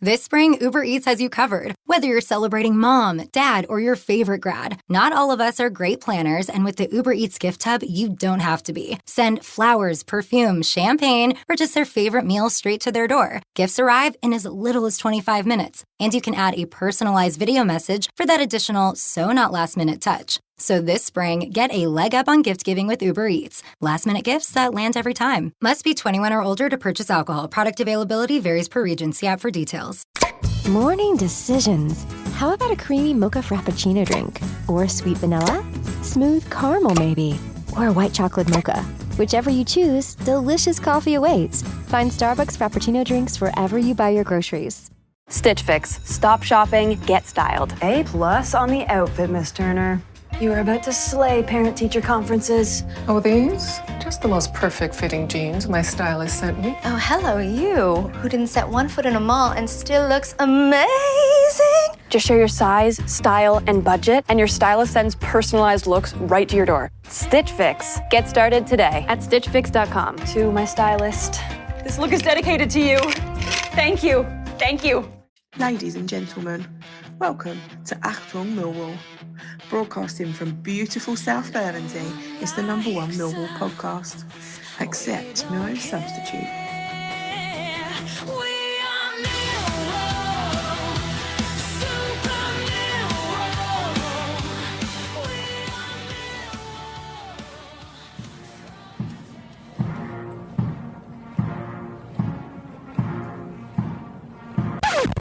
This spring, Uber Eats has you covered. Whether you're celebrating mom, dad, or your favorite grad, not all of us are great planners, and with the Uber Eats gift hub, you don't have to be. Send flowers, perfume, champagne, or just their favorite meal straight to their door. Gifts arrive in as little as 25 minutes, and you can add a personalized video message for that additional so not last minute touch. So this spring, get a leg up on gift giving with Uber Eats. Last minute gifts that land every time. Must be 21 or older to purchase alcohol. Product availability varies per region. See app for details. Morning decisions. How about a creamy mocha frappuccino drink? Or sweet vanilla? Smooth caramel maybe? Or a white chocolate mocha? Whichever you choose, delicious coffee awaits. Find Starbucks Frappuccino drinks wherever you buy your groceries. Stitch Fix. Stop shopping, get styled. A+ on the outfit, Miss Turner. You are about to slay parent-teacher conferences. Oh, these? Just the most perfect fitting jeans my stylist sent me. Oh, hello, you, who didn't set one foot in a mall and still looks amazing. Just share your size, style, and budget, and your stylist sends personalized looks right to your door. Stitch Fix. Get started today at stitchfix.com. To my stylist. This look is dedicated to you. Thank you. Thank you. Ladies and gentlemen, welcome to Achtung Millwall. Broadcasting from beautiful South Bermondsey, it's the #1 Millwall podcast. Accept no substitute.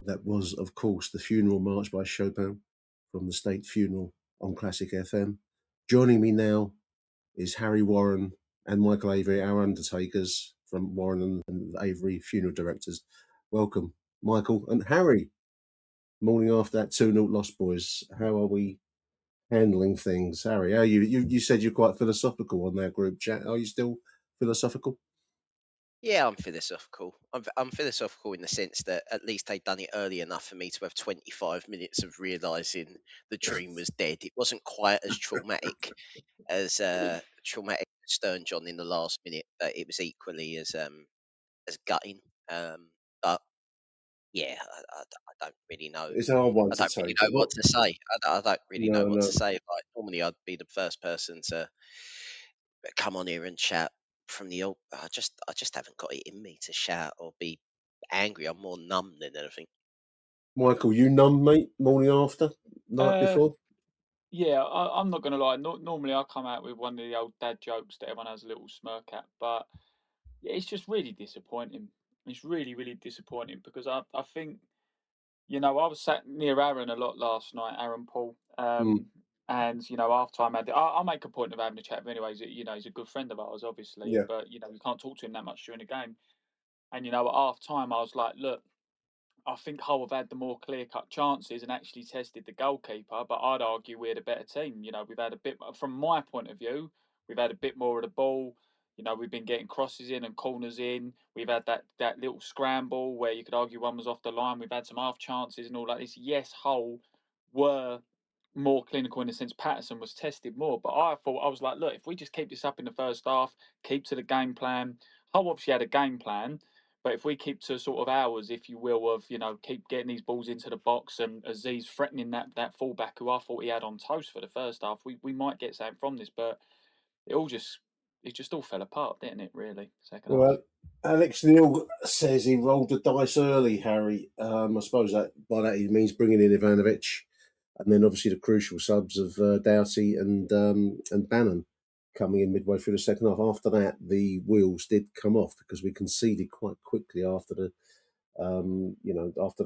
That was, of course, the Funeral March by Chopin from the State Funeral on Classic FM. Joining me now is Harry Warren and Michael Avery, our undertakers from Warren and Avery Funeral Directors. Welcome, Michael and Harry. Morning after that 2-0 loss, boys. How are we handling things? Harry, how are you? You said you're quite philosophical on that group chat. Are you still philosophical? Yeah, I'm philosophical. I'm philosophical in the sense that at least they'd done it early enough for me to have 25 minutes of realising the dream was dead. It wasn't quite as traumatic as Stern John in the last minute, but it was equally as gutting. But yeah, I don't really know. It's a hard one I to don't really take. know what to say. I don't really know what No. to say. Like normally, I'd be the first person to come on here and shout from the old. I just haven't got it in me to shout or be angry. I'm more numb than anything. Michael, you numb, mate, morning after, night before? Yeah, I'm not going to lie. Normally, I come out with one of the old dad jokes that everyone has a little smirk at, but yeah, it's just really disappointing. It's really, really disappointing because I think, I was sat near Aaron a lot last night, Aaron Paul, and half time I'll make a point of having a chat with him anyway. He's a good friend of ours, obviously, Yeah. but you can't talk to him that much during the game. And at half time, I was like, look, I think Hull have had the more clear-cut chances and actually tested the goalkeeper, but I'd argue we're the better team. We've had a bit, from my point of view, we've had a bit more of the ball. We've been getting crosses in and corners in. We've had that little scramble where you could argue one was off the line. We've had some half chances and all like this. Yes, Hull were more clinical in the sense Patterson was tested more, but I was like, look, if we just keep this up in the first half, keep to the game plan. Hull obviously had a game plan. But if we keep to sort of ours, if you will, of keep getting these balls into the box and Aziz threatening that fullback who I thought he had on toast for the first half, we might get something from this. But it just all fell apart, didn't it? Really, second half. Well, Alex Neil says he rolled the dice early, Harry. I suppose that by that he means bringing in Ivanovic, and then obviously the crucial subs of Doughty and Bannon coming in midway through the second half. After that, the wheels did come off because we conceded quite quickly after the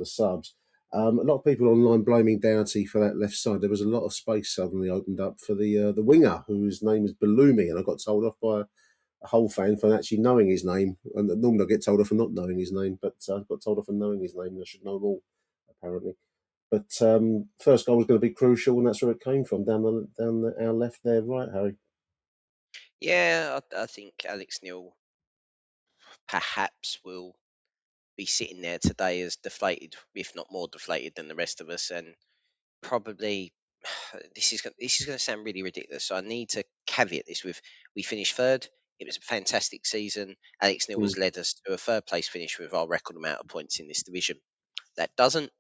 subs. A lot of people online blaming Doughty for that left side. There was a lot of space suddenly opened up for the winger, whose name is Bellumi, and I got told off by a Hull fan for actually knowing his name. And normally I get told off for not knowing his name, but I got told off for knowing his name, and I should know them all, apparently. But first goal was going to be crucial, and that's where it came from, down our left there, right, Harry? Yeah, I think Alex Neil perhaps will be sitting there today as deflated, if not more deflated than the rest of us, and probably this is going to sound really ridiculous. So I need to caveat this with: we finished third. It was a fantastic season. Alex Neil has led us to a third place finish with our record amount of points in this division. That doesn't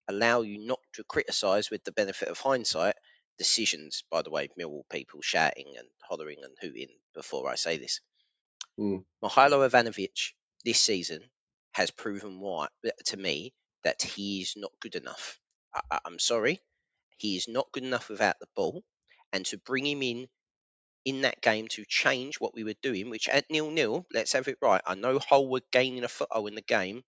allow you not to criticise, with the benefit of hindsight, decisions. By the way, Millwall people shouting and hollering and hooting before I say this. Mm. Mihajlo Ivanovic this season has proven to me that he is not good enough. I'm sorry, he is not good enough without the ball, and to bring him in that game to change what we were doing, which at 0-0, let's have it right. I know Hull were gaining a foothold in the game.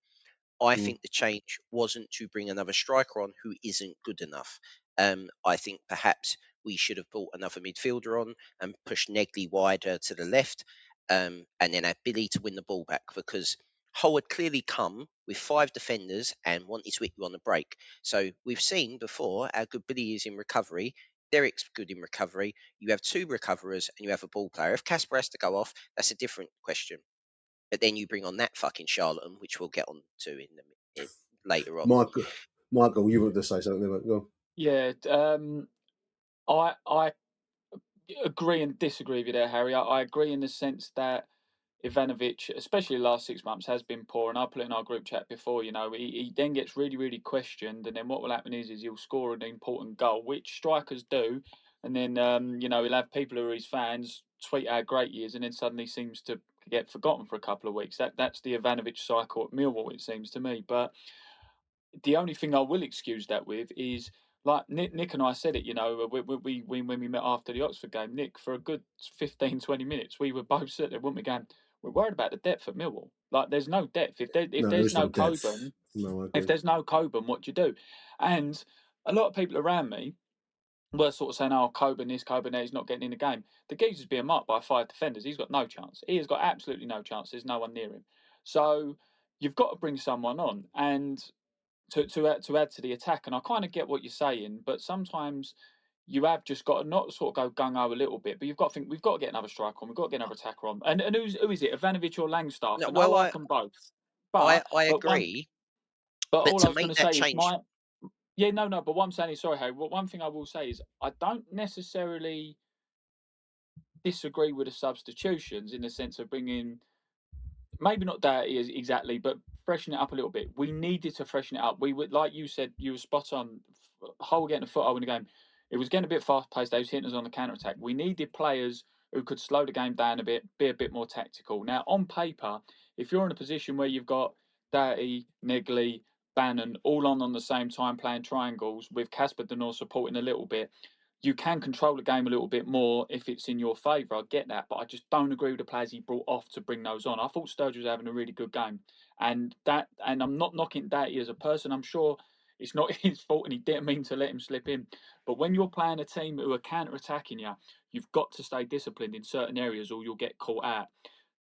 I Mm. think the change wasn't to bring another striker on who isn't good enough. I think perhaps we should have brought another midfielder on and pushed Negley wider to the left, and then had Billy to win the ball back, because Hull had clearly come with 5 defenders and wanted to hit you on the break. So we've seen before how good Billy is in recovery. Derek's good in recovery. You have 2 recoverers and you have a ball player. If Casper has to go off, that's a different question. But then you bring on that fucking charlatan, which we'll get on to later on. Michael, you wanted to say something about go. Yeah, I agree and disagree with you there, Harry. I agree in the sense that Ivanovic, especially the last 6 months, has been poor. And I put it in our group chat before, he then gets really, really questioned. And then what will happen is he'll score an important goal, which strikers do. And then, he'll have people who are his fans tweet how great he is, and then suddenly seems to get forgotten for a couple of weeks. That's the Ivanovic cycle at Millwall, it seems to me. But the only thing I will excuse that with is, like Nick and I said it, when we met after the Oxford game, Nick, for a good 15, 20 minutes, we were both sitting there, weren't we, going, we're worried about the depth at Millwall. Like, there's no depth. If there's There's no no depth. Coburn, No, I if agree. there's no Coburn, what do you do? And a lot of people around me were sort of saying, oh, Coburn this, Coburn that, he's not getting in the game. The geezer's being marked by 5 defenders. He's got no chance. He has got absolutely no chance. There's no one near him. So you've got to bring someone on. And to add to the attack, and I kind of get what you're saying, but sometimes you have just got to not sort of go gung ho a little bit, but you've got to think we've got to get another striker on, we've got to get another attacker on, and who is it, Ivanovic or Langstaff? No, And I well, like them both, I but agree, but all I to was going make to that say is change, but what I'm saying is, sorry, Harry, one thing I will say is I don't necessarily disagree with the substitutions in the sense of bringing, maybe not dirty exactly, but freshen it up a little bit. We needed to freshen it up. We would, like you said, you were spot on. Hull getting a foothold in the game. It was getting a bit fast paced. They was hitting us on the counter attack. We needed players who could slow the game down a bit, be a bit more tactical. Now, on paper, if you're in a position where you've got Doughty, Negley, Bannon all on the same time playing triangles with Casper Denor supporting a little bit, you can control the game a little bit more if it's in your favour. I get that, but I just don't agree with the players he brought off to bring those on. I thought Sturridge was having a really good game, and I'm not knocking Doughty as a person. I'm sure it's not his fault, and he didn't mean to let him slip in. But when you're playing a team who are counter-attacking you, you've got to stay disciplined in certain areas, or you'll get caught out.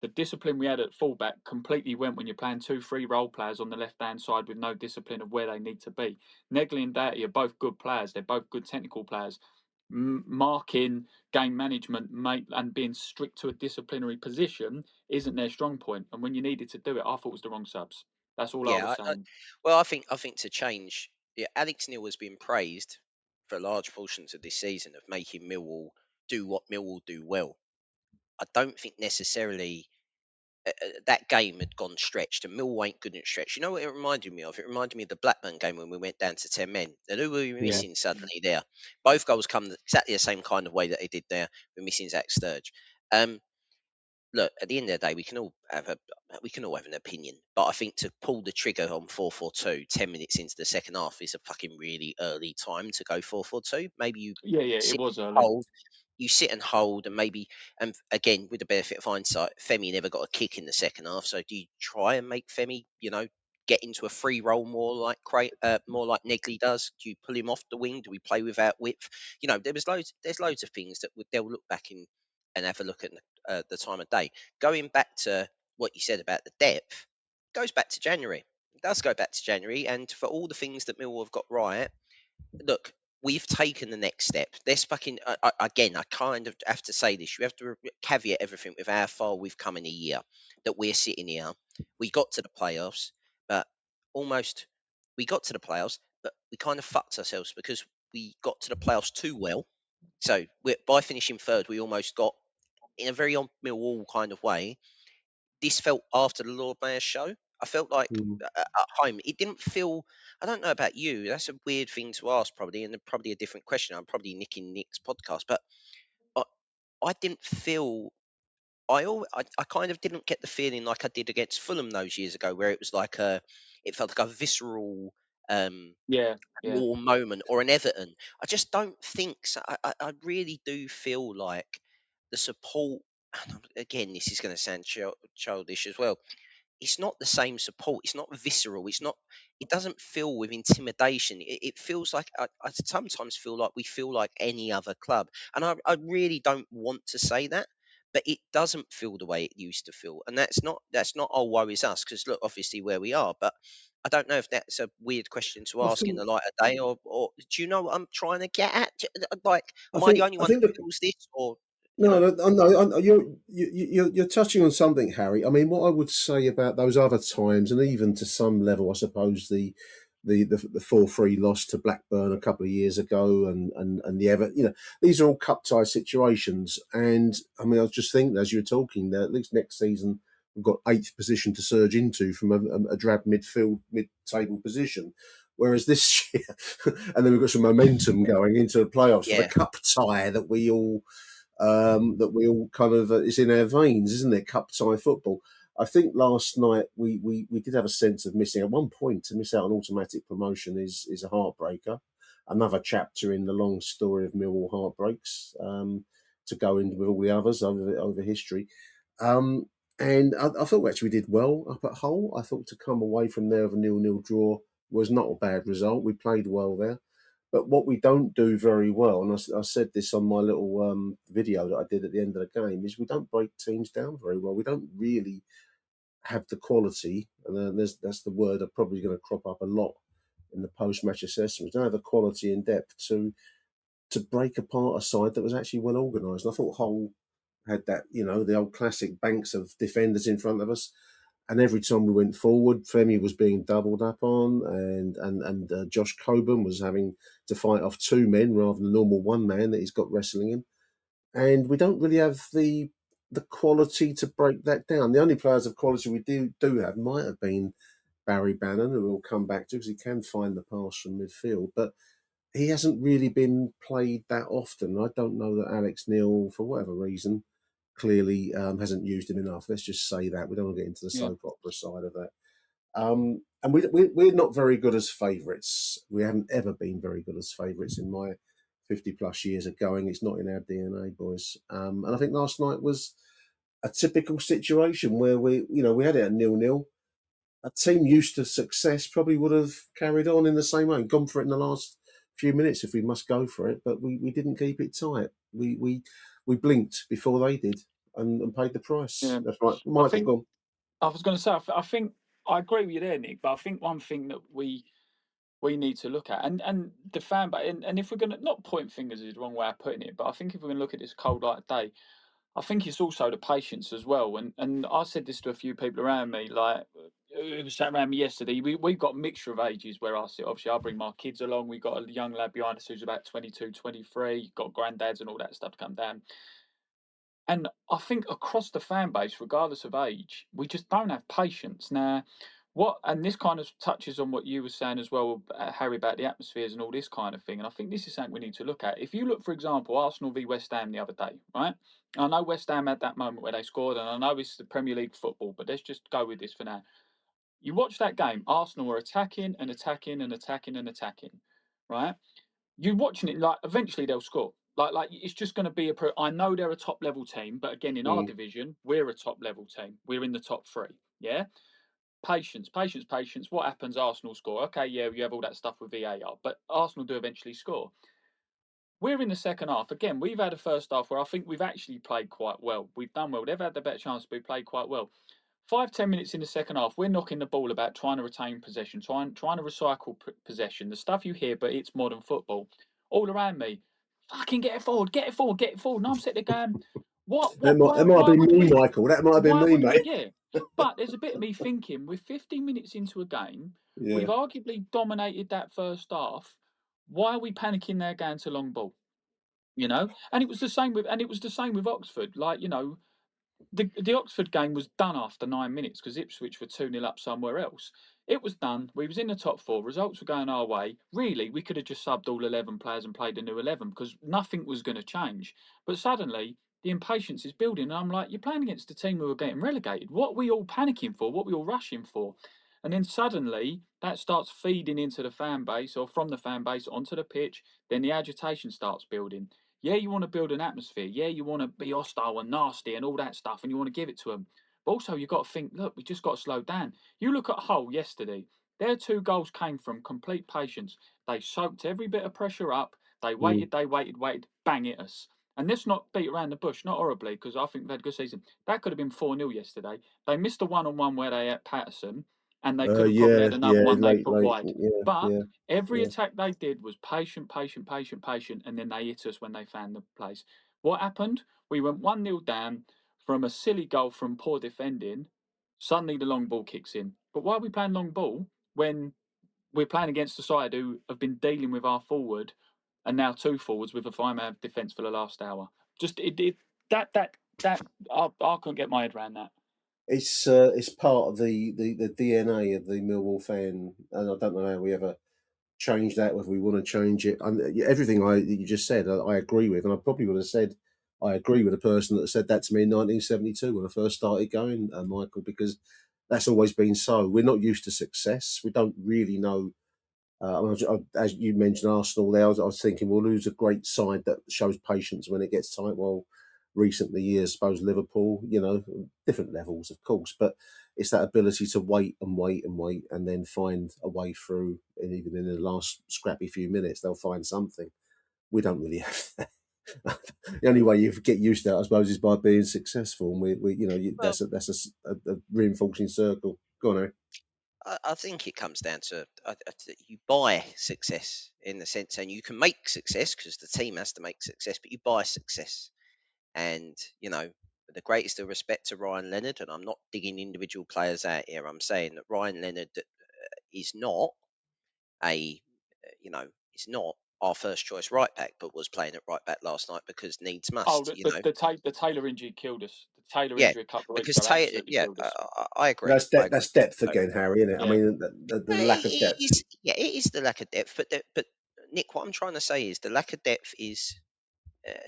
The discipline we had at fullback completely went when you're playing 2-3 role players on the left-hand side with no discipline of where they need to be. Negley and Doughty are both good players. They're both good technical players. Marking, game management, and being strict to a disciplinary position isn't their strong point. And when you needed to do it, I thought it was the wrong subs. That's all I was saying. well, I think to change, Alex Neil has been praised for large portions of this season of making Millwall do what Millwall do well. I don't think necessarily that game had gone stretched, and Millwall ain't good at stretch. You know what it reminded me of? It reminded me of the Blackburn game when we went down to 10 men. And who were we missing suddenly there? Both goals come exactly the same kind of way that they did there. We're missing Zach Sturridge. Look, at the end of the day, we can all have an opinion, but I think to pull the trigger on 4-4-2 10 minutes into the second half is a fucking really early time to go 4-4-2. Maybe you Yeah, it sit was and early. hold, and hold, and maybe, and again, with the benefit of hindsight, Femi never got a kick in the second half. So do you try and make Femi, get into a free role more like Negley does? Do you pull him off the wing? Do we play without width? There's loads of things that they'll look back in and have a look at the time of day. Going back to what you said about the depth, goes back to January. It does go back to January, and for all the things that Millwall have got right, look, we've taken the next step. This fucking again, I kind of have to say this. You have to caveat everything with how far we've come in a year that we're sitting here. We got to the playoffs, but we got to the playoffs, but we kind of fucked ourselves because we got to the playoffs too well. So by finishing third, we almost got, in a very on Millwall kind of way, this felt after the Lord Mayor's show. I felt like Mm. at home, it didn't feel. I don't know about you. That's a weird thing to ask, probably, and probably a different question. I'm probably nicking Nick's podcast, but I, I didn't feel. I kind of didn't get the feeling like I did against Fulham those years ago, where it was like it felt like a visceral Yeah. raw moment, or an Everton. I just don't think so. I really do feel like the support. Again, this is going to sound childish as well. It's not the same support. It's not visceral. It's not. It doesn't feel with intimidation. It feels like I sometimes feel like we feel like any other club, and I really don't want to say that, but it doesn't feel the way it used to feel, and that's not oh woe is us, because look, obviously where we are, but I don't know if that's a weird question to I ask in think the light of day, or do you know what I'm trying to get at? Like, I am I the think only I one think that the feels this, or you No, know? no, no, you're touching on something, Harry. I mean, what I would say about those other times, and even to some level, I suppose the 4-3 loss to Blackburn a couple of years ago, and the ever, these are all cup tie situations. And I mean, I was just thinking as you were talking that at least next season we've got 8th position to surge into from a drab mid-table position. Whereas this year, and then we've got some momentum going into the playoffs for the Yeah, cup tie that we all kind of is in our veins, isn't it? Cup tie football. I think last night we did have a sense of missing. At one point, to miss out on automatic promotion is a heartbreaker. Another chapter in the long story of Millwall heartbreaks, to go in with all the others over history. Um, and I thought actually we did well up at Hull. I thought to come away from there with a 0-0 draw was not a bad result. We played well there. But what we don't do very well, and I said this on my little video that I did at the end of the game, is we don't break teams down very well. We don't really have the quality, and that's the word that's probably going to crop up a lot in the post-match assessment. We don't have the quality and depth to break apart a side that was actually well organised. I thought Hull had that, the old classic banks of defenders in front of us. And every time we went forward, Femi was being doubled up on, and Josh Coburn was having to fight off 2 men rather than the normal 1 man that he's got wrestling him. And we don't really have the quality to break that down. The only players of quality we do have might have been Barry Bannon, who we'll come back to because he can find the pass from midfield, but he hasn't really been played that often. I don't know that Alex Neil, for whatever reason, clearly hasn't used him enough. Let's just say that. We don't want to get into the Yeah. soap opera side of that. And we're not very good as favourites. We haven't ever been very good as favourites in my 50 plus years of going. It's not in our DNA, boys. And I think last night was a typical situation where we had it at 0-0. A team used to success probably would have carried on in the same way and gone for it in the last few minutes if we must go for it. But we didn't keep it tight. We blinked before they did and paid the price. Yeah. That's right. I Michael, think go on. I was going to say, I think I agree with you there, Nick. But I think one thing that we need to look at, and the fan base, and if we're going to not point fingers is the wrong way of putting it, but I think if we're going to look at this cold light day, I think it's also the patience as well. And I said this to a few people around me, like who was sat around me yesterday. We've got a mixture of ages where I sit. Obviously, I bring my kids along. We've got a young lad behind us who's about 22, 23. Got granddads and all that stuff to come down. And I think across the fan base, regardless of age, we just don't have patience. Now, and this kind of touches on what you were saying as well, Harry, about the atmospheres and all this kind of thing. And I think this is something we need to look at. If you look, for example, Arsenal v West Ham the other day, right? I know West Ham had that moment where they scored, and I know it's the Premier League football, but let's just go with this for now. You watch that game, Arsenal were attacking and attacking and attacking and attacking, right? You're watching it like eventually they'll score. Like it's just going to be I know they're a top level team, but again, in our division, we're a top level team. We're in the top 3. Yeah. Patience, patience, patience. What happens? Arsenal score. Okay, yeah, you have all that stuff with VAR, but Arsenal do eventually score. We're in the second half. Again, we've had a first half where I think we've actually played quite well. We've done well. They've had the better chance, but we played quite well. 5-10 minutes in the second half, we're knocking the ball about, trying to retain possession, trying to recycle possession. The stuff you hear, but it's modern football. All around me, fucking get it forward, get it forward, get it forward. And I'm sitting there going, what, That might have why been wouldn't me, we? Michael. That might have been Why me, wouldn't we? mate. Yeah. But there's a bit of me thinking, we're 15 minutes into a game. Yeah. We've arguably dominated that first half. Why are we panicking there going to long ball? And it was the same with Oxford. Like, The Oxford game was done after 9 minutes because Ipswich were 2-0 up somewhere else. It was done. We was in the top four. Results were going our way. Really, we could have just subbed all 11 players and played a new 11 because nothing was going to change. But suddenly, the impatience is building. And I'm like, you're playing against a team who are getting relegated. What are we all panicking for? What are we all rushing for? And then suddenly, that starts feeding into the fan base or from the fan base onto the pitch. Then the agitation starts building. Yeah, you want to build an atmosphere. Yeah, you want to be hostile and nasty and all that stuff, and you want to give it to them. But also, you've got to think, look, we just got to slow down. You look at Hull yesterday. Their 2 goals came from complete patience. They soaked every bit of pressure up. They waited, bang at us. And let's not beat around the bush, not horribly, because I think they've had a good season. That could have been 4-0 yesterday. They missed a one-on-one where they had Patterson, and they could have probably had another one they put late, wide. But yeah, every yeah. attack they did was patient, and then they hit us when they found the place. What happened? We went 1-0 down from a silly goal from poor defending. Suddenly the long ball kicks in. But why are we playing long ball when we're playing against a side who have been dealing with our forward and now 2 forwards with a 5-man defence for the last hour? Just that I couldn't get my head around that. It's part of the DNA of the Millwall fan, and I don't know how we ever change that, whether we want to change it. Everything you just said, I agree with, and I probably would have said I agree with the person that said that to me in 1972 when I first started going, Michael, because that's always been so. We're not used to success. We don't really know. As you mentioned, Arsenal there, I was thinking, well, who's a great side that shows patience when it gets tight? Well, recently years, I suppose Liverpool, different levels, of course, but it's that ability to wait and wait and wait and then find a way through. And even in the last scrappy few minutes, they'll find something. We don't really have that. The only way you get used to that, I suppose, is by being successful. And Well, that's a reinforcing circle. Go on, Harry. I think it comes down to you buy success in the sense, and you can make success because the team has to make success, but you buy success. And, with the greatest of respect to Ryan Leonard, and I'm not digging individual players out here, I'm saying that Ryan Leonard is not is not our first choice right back, but was playing at right back last night because needs Oh, must, the Taylor injury killed us. The Taylor Yeah, injury a couple of weeks because ago absolutely yeah, killed us. I agree. I agree. That's depth again, Harry, isn't it? I Yeah. mean, the lack of depth. It is the lack of depth, but Nick, what I'm trying to say is the lack of depth is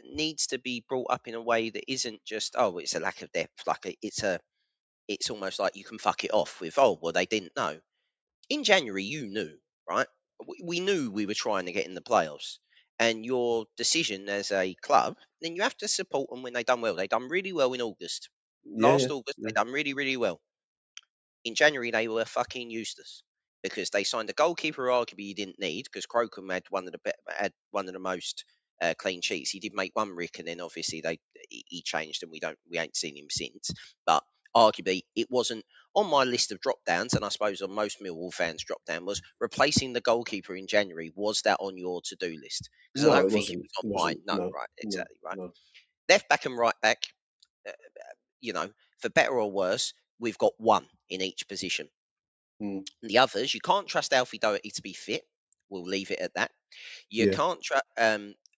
needs to be brought up in a way that isn't just it's a lack of depth, like it's almost like you can fuck it off with well they didn't know. In January you knew, right? We knew we were trying to get in the playoffs, and your decision as a club, then you have to support them when they done well. They done really well in August. Yeah, Last August yeah. they done really really well. In January they were fucking useless because they signed a goalkeeper who arguably you didn't need because Crocombe had had one of the most clean sheets. He did make one Rick, and then obviously he changed, and we ain't seen him since. But arguably, it wasn't on my list of drop downs, and I suppose on most Millwall fans' drop down was replacing the goalkeeper in January. Was that on your to do list? Because I No, don't it think it wasn't. was It on mine. wasn't. No, No, right, no, exactly right. no. Left back and right back, uh, for better or worse, we've got one in each position. Mm, The others, you can't trust Alfie Doherty to be fit. We'll leave it at that. You yeah. can't trust,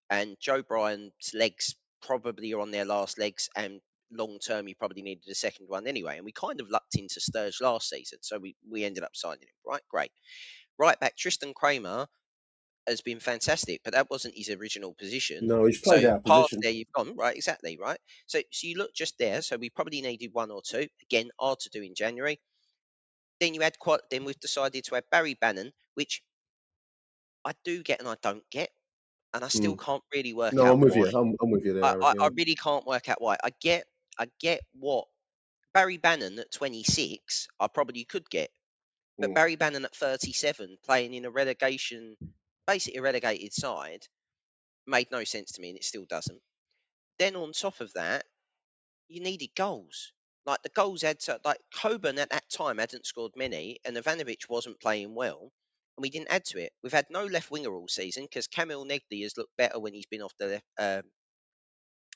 and Joe Bryan's legs probably are on their last legs, and long term, you probably needed a second one anyway. And we kind of lucked into Sturge last season, so we ended up signing him. Right, great. Right back, Tristan Kramer has been fantastic, but that wasn't his original position. No, he's played So out of half position. there you've gone, right? Exactly, right. So you look just there. So we probably needed one or two. Again, hard to do in January. Then you had Then we've decided to have Barry Bannon, which I do get and I don't get, and I still Mm. can't really work No, out I'm with why. you. I'm with you there, I, Harry. I, Yeah. I really can't work out why. I get what Barry Bannon at 26, I probably could get, but Mm. Barry Bannon at 37, playing in basically a relegated side, made no sense to me, and it still doesn't. Then on top of that, you needed goals. Like the goals had to, like Coburn at that time hadn't scored many, and Ivanovic wasn't playing well, and we didn't add to it. We've had no left winger all season because Kamil Negli has looked better when he's been off the left.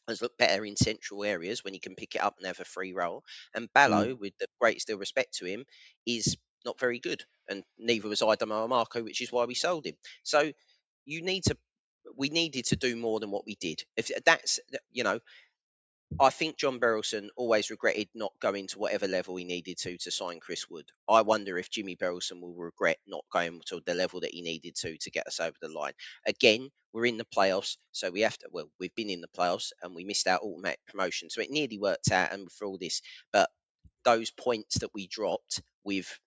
Has looked better in central areas when he can pick it up and have a free roll. And Mm. Ballo, with the greatest deal of respect to him, is not very good. And neither was Idamo Marco, which is why we sold him. So we needed to do more than what we did. If that's I think John Berylson always regretted not going to whatever level he needed to sign Chris Wood. I wonder if Jimmy Berylson will regret not going to the level that he needed to get us over the line. Again, we're in the playoffs, so we have to. Well, we've been in the playoffs and we missed out automatic promotion, so it nearly worked out. And for all this, but those points that we dropped with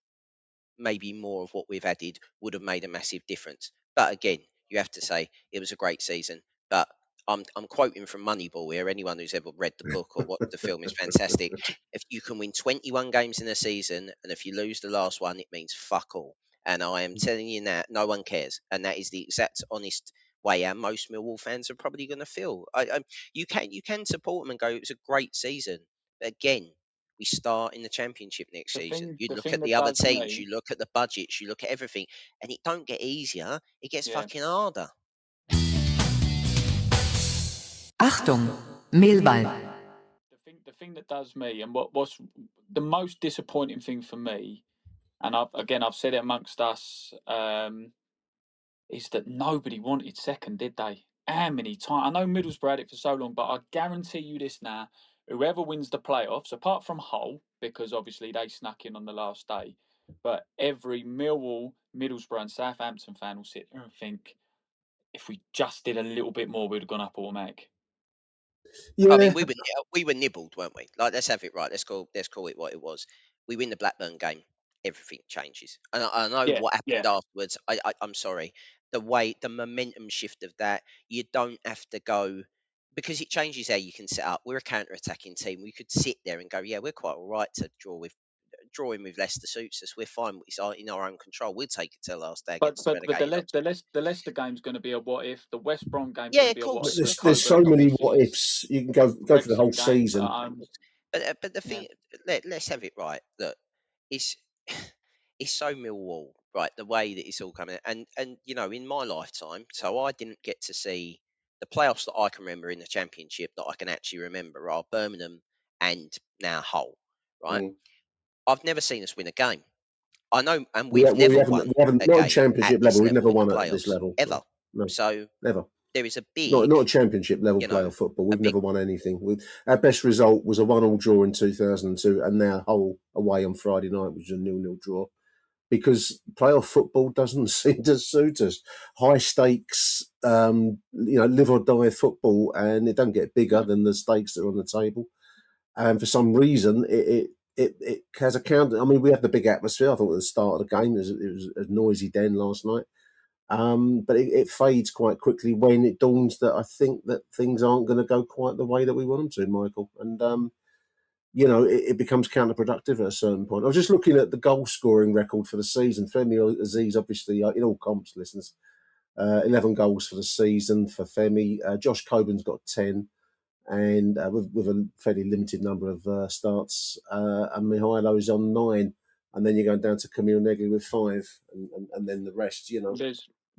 maybe more of what we've added would have made a massive difference. But again, you have to say it was a great season. But I'm quoting from Moneyball here. Anyone who's ever read the book or watched the film is fantastic. If you can win 21 games in a season, and if you lose the last one, it means fuck all. And I am telling you now, no one cares. And that is the exact honest way how most Millwall fans are probably going to feel. You can support them and go, it was a great season. But again, we start in the Championship next season. You The look thing at the that other does teams, me, you look at the budgets, you look at everything, and it don't get easier. It gets Yeah. fucking harder. Achtung, Millwall. the thing that does me, and what's the most disappointing thing for me, and I've said it amongst us, is that nobody wanted second, did they? How many times? I know Middlesbrough had it for so long, but I guarantee you this now: whoever wins the playoffs, apart from Hull, because obviously they snuck in on the last day, but every Millwall, Middlesbrough, and Southampton fan will sit there and think, if we just did a little bit more, we'd have gone up automatic. I Yeah, mean, we were nibbled, weren't we? Like, let's have it right. Let's call it what it was. We win the Blackburn game, everything changes. And I know Yeah, what happened yeah. afterwards. I'm sorry. The momentum shift of that, you don't have to go, because it changes how you can set up. We're a counter-attacking team. We could sit there and go, yeah, we're quite all right to drawing with Leicester suits us. We're fine. It's in our own control. We'll take it to the last day But against but but relegated the Leicester game's going to be a what if. The West Brom game's Yeah, going to of be a what course, if. of The there's course, so Coburn many game what is ifs. You can go for the whole Wrexham games season. But the Yeah. thing, let's have it right. That it's it's so Millwall, right? The way that it's all coming, and in my lifetime, so I didn't get to see the playoffs that I can remember in the Championship that I can actually remember are Birmingham and now Hull, right? Mm. I've never seen us win a game. I know, and We, we've never haven't, won a not at game at championship this level. We've never level in the won it at this playoffs level. ever. No, So never. there is a Not big, a championship level playoff football. a We've big never won anything. Our best result was a 1-1 draw in 2002, and now Hull away on Friday night, which is a 0-0 draw. Because playoff football doesn't seem to suit us. High stakes, live or die football, and it don't get bigger than the stakes that are on the table. And for some reason, it has a counter. I mean, we had the big atmosphere. I thought at the start of the game, it was a noisy den last night. But it fades quite quickly when it dawns that I think that things aren't going to go quite the way that we want them to, Michael. And it becomes counterproductive at a certain point. I was just looking at the goal scoring record for the season. Femi Aziz, obviously, in all comps, listeners, 11 goals for the season for Femi. Josh Coburn's got 10, and with a fairly limited number of starts. And Mihailo's on 9. And then you're going down to Camille Negli with 5, and then the rest,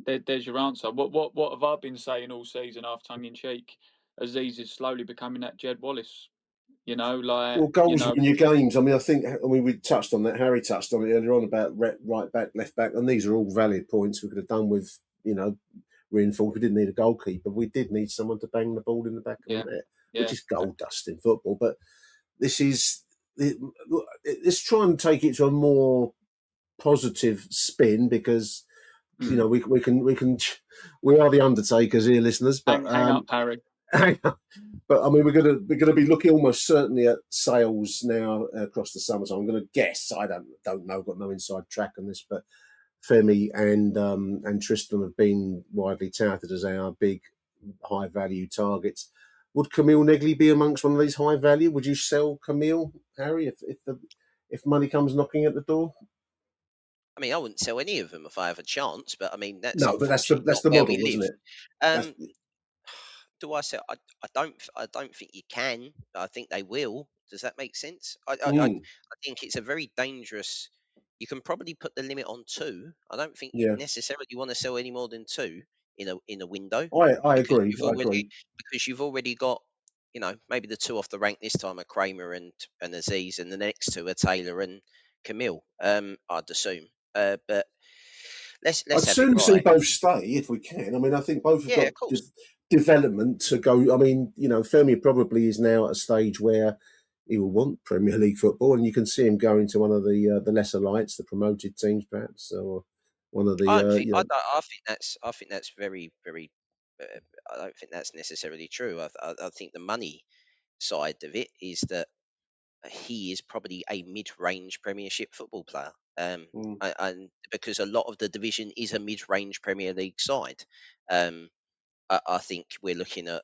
There's your answer. What have I been saying all season, half tongue in cheek? Aziz is slowly becoming that Jed Wallace. Goals win your games. I mean, we touched on that. Harry touched on it earlier on about right back, left back, and these are all valid points. We could have done with, reinforced. We didn't need a goalkeeper. We did need someone to bang the ball in the back of the net, which is gold dust in football. But let's try and take it to a more positive spin, because we are the Undertakers here, listeners. But hang up, Harry. Hang on. But I mean, we're going to be looking almost certainly at sales now across the summer. So I'm going to guess. I don't know. Got no inside track on this, but Femi and Tristan have been widely touted as our big high value targets. Would Camille Negli be amongst one of these high value? Would you sell Camille, Harry, if money comes knocking at the door? I mean, I wouldn't sell any of them if I have a chance, but I mean, that's that's the not where model, we isn't live. it? Do I sell? I don't think you can. I think they will. Does that make sense? I think it's a very dangerous. You can probably put the limit on 2. I don't think you necessarily want to sell any more than 2 in a window. I agree. Because you've already got, maybe the 2 off the rank this time are Kramer and Aziz, and the next 2 are Taylor and Camille. I'd assume. But let's I'd have soon it see right. both stay if we can. I mean, I think both have got development to go. I mean, Femi probably is now at a stage where he will want Premier League football, and you can see him going to one of the lesser lights, the promoted teams, perhaps, or one of I the don't think I think that's very very. Uh, I don't think that's necessarily true. I think the money side of it is that he is probably a mid-range Premiership football player. And because a lot of the division is a mid-range Premier League side, um, I think we're looking at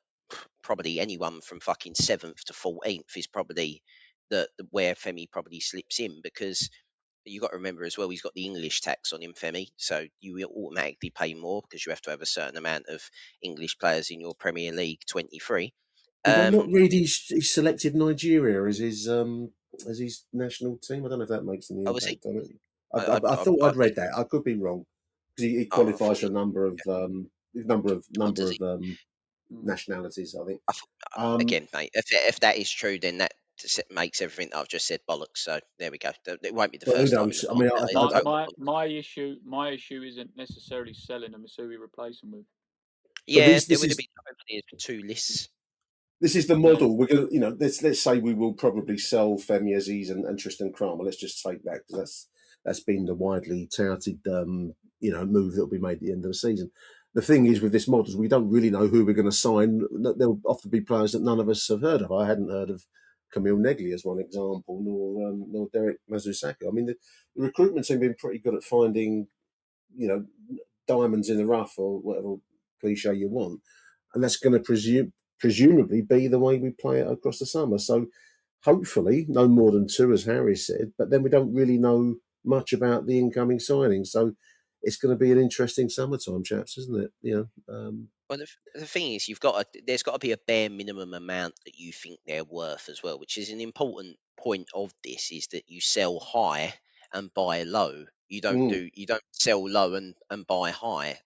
probably anyone from fucking 7th to 14th is probably the where Femi probably slips in, because you got to remember as well, he's got the English tax on him, Femi. So you will automatically pay more because you have to have a certain amount of English players in your Premier League 23. Did I not read he selected Nigeria as his national team? I don't know if that makes any Oh, was he? impact on it. I I, thought I'd read that. I could be wrong because he I thought qualifies for he. a number of Oh, does he? nationalities. I think. I thought, Um, again, mate, if that is true, then that makes everything that I've just said bollocks. So there we go. It won't be the but who first time in the knows? I mean, podcast. My Total my bollocks. my issue isn't necessarily selling them; it's who we replace them with. but Yeah, there this would have is been hopefully two lists. this is the Yeah, model. We're gonna, let's say we will probably sell Femi Aziz and Tristan Kramer. Let's just take that because that's been the widely touted, move that will be made at the end of the season. The thing is with this model is we don't really know who we're going to sign. There'll often be players that none of us have heard of. I hadn't heard of Camille Negley as one example, nor Derek Mazusaka. I mean, the recruitment team have been pretty good at finding, you know, diamonds in the rough or whatever cliche you want, and that's going to presumably be the way we play it across the summer. So hopefully no more than two, as Harry said, but then we don't really know much about the incoming signings. So it's going to be an interesting summertime, chaps, isn't it? Well, the thing is, there's got to be a bare minimum amount that you think they're worth as well, which is an important point of this. Is that you sell high and buy low. You don't sell low and buy high.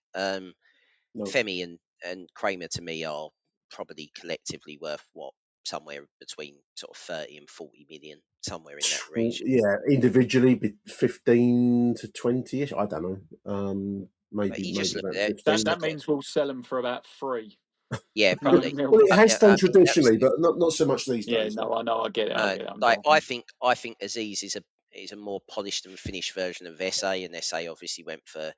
No. Femi and Kramer to me are probably collectively worth what, somewhere between sort of 30 and 40 million, somewhere in that region. Yeah, individually, 15 to 20-ish. I don't know. But Maybe you just maybe look about at just 15. that look at means we'll sell them for about 3. yeah, Well, probably. Mil. it has done I think that was traditionally, but not so much these Yeah, days. no, I know, I get it, I get it. I'm like joking. I think Aziz is a more polished and finished version of Esse, and Esse obviously went for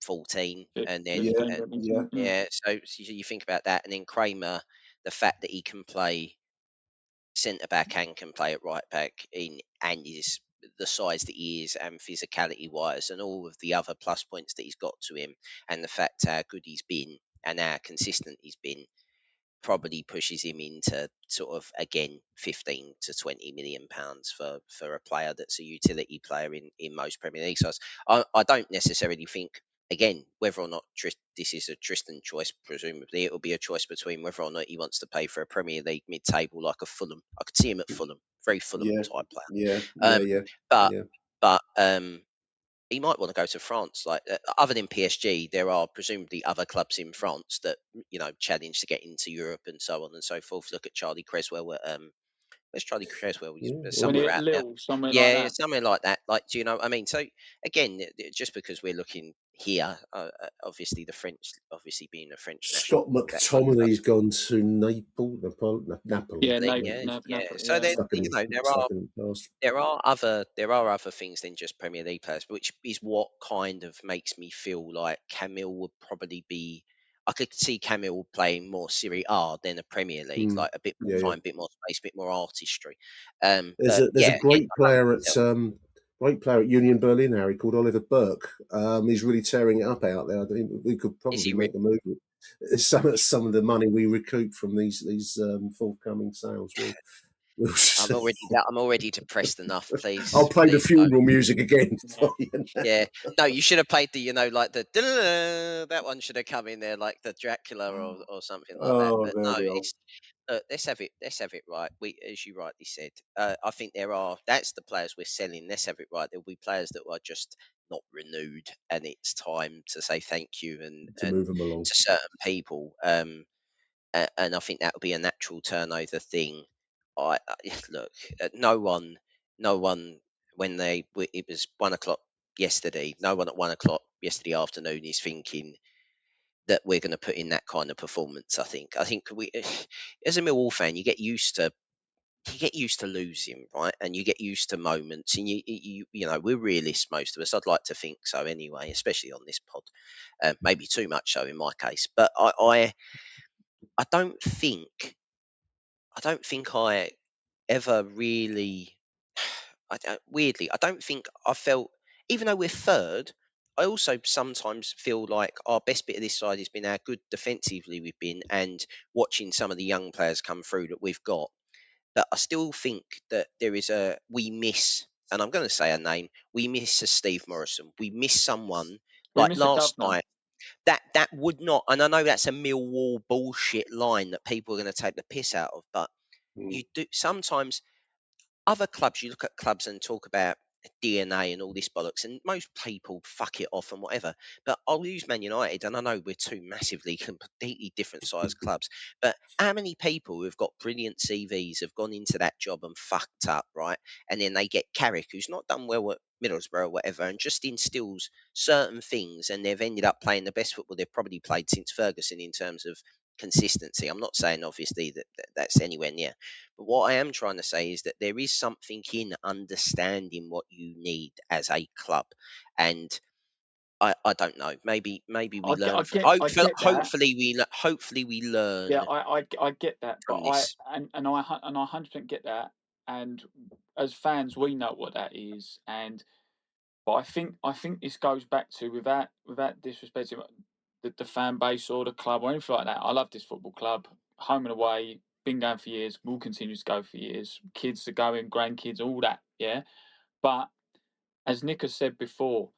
14, and then 15 Yeah, maybe. yeah. yeah, so you think about that, and then Kramer, the fact that he can play centre back and can play at right back and is the size that he is and physicality wise and all of the other plus points that he's got to him, and the fact how good he's been and how consistent he's been, probably pushes him into sort of, again, 15 to 20 million pounds for a player that's a utility player in most Premier League sides. I don't necessarily think, again, whether or not this is a Tristan choice. Presumably it will be a choice between whether or not he wants to pay for a Premier League mid-table like a Fulham. I could see him at Fulham, very Fulham Yeah, type player. yeah, yeah, um yeah, but yeah. but he might want to go to France. Like, other than PSG, there are presumably other clubs in France that challenge to get into Europe and so on and so forth. Look at Charlie Creswell at where's Charlie Creswell? He's Yeah. When he somewhere at out there. Lille, somewhere like Yeah, that. somewhere like that. Like, do you know what I mean? So again, just because we're looking here, obviously the French, obviously being a French national, Scott that kind of stuff. McTominay's gone to Napoli. Yeah, Like, no, yeah, no, yeah. Napoli, So yeah. there, Stuck in there stuck are in the past. other things than just Premier League players, which is what kind of makes me feel like Camille would probably be. I could see Camille playing more Serie A than a Premier League, like a bit more Yeah, yeah. time, a bit more space, a bit more artistry. There's But a yeah, again, great I don't player tell. at Union Berlin, Harry, called Oliver Burke. He's really tearing it up out there. I think we could Is probably he make a move. Some of the money we recoup from these forthcoming sales. We'll I'm see. already depressed enough. I'll Please, play the please don't. funeral music again Yeah. for you. Yeah, no, you should have played the, like the that one should have come in there, like the Dracula or something like that. Oh, But there no, we are. it's let's have it right. We, as you rightly said, I think that's the players we're selling. Let's have it right. There'll be players that are just not renewed, and it's time to say thank you To and move them along. to certain people. And I think that'll be a natural turnover thing. Look, no one when it was 1 o'clock yesterday. No one at 1 o'clock yesterday afternoon is thinking that we're going to put in that kind of performance. I think we, as a Millwall fan, you get used to losing, right? And you get used to moments, and you know, we're realists, most of us. I'd like to think so anyway, especially on this pod. Maybe too much so in my case, but I don't think I ever really. Weirdly, I don't think I felt, even though we're third, I also sometimes feel like our best bit of this side has been how good defensively we've been, and watching some of the young players come through that we've got. But I still think that we miss, and I'm going to say a name, we miss a Steve Morrison. We miss someone We like miss a last governor. night. That would not, and I know that's a Millwall bullshit line that people are going to take the piss out of, but you do sometimes. Other clubs, you look at clubs and talk about DNA and all this bollocks, and most people fuck it off and whatever. But I'll use Man United, and I know we're two massively, completely different sized clubs. But how many people who've got brilliant CVs have gone into that job and fucked up, right? And then they get Carrick, who's not done well at Middlesbrough or whatever, and just instills certain things, and they've ended up playing the best football they've probably played since Ferguson in terms of consistency. I'm not saying obviously that's anywhere near, but what I am trying to say is that there is something in understanding what you need as a club, and I don't know. Maybe we learn from. I get that. Hopefully we Yeah, learn I get that, but from this. and I 100% get that. And as fans, we know what that is. And but I think this goes back to, without disrespecting the fan base or the club or anything like that. I love this football club, home and away. Been going for years. Will continue to go for years. Kids are going, grandkids, all that. Yeah, but as Nick has said before,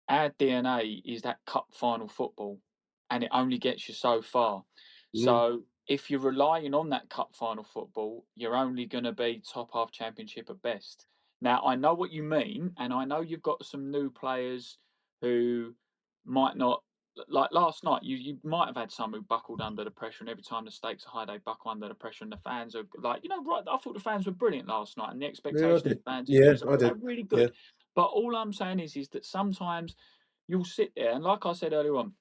our DNA is that cup final football, and it only gets you so far. So if you're relying on that cup final football, you're only going to be top half championship at best. Now, I know what you mean, and I know you've got some new players who might not, like last night, you might have had some who buckled under the pressure, and every time the stakes are high, they buckle under the pressure, and the fans are like, right, I thought the fans were brilliant last night, and the Yeah, I expectation of did. the fans is Yeah, too, I they're did. really Yeah. good. But all I'm saying is that sometimes you'll sit there, and like I said earlier on,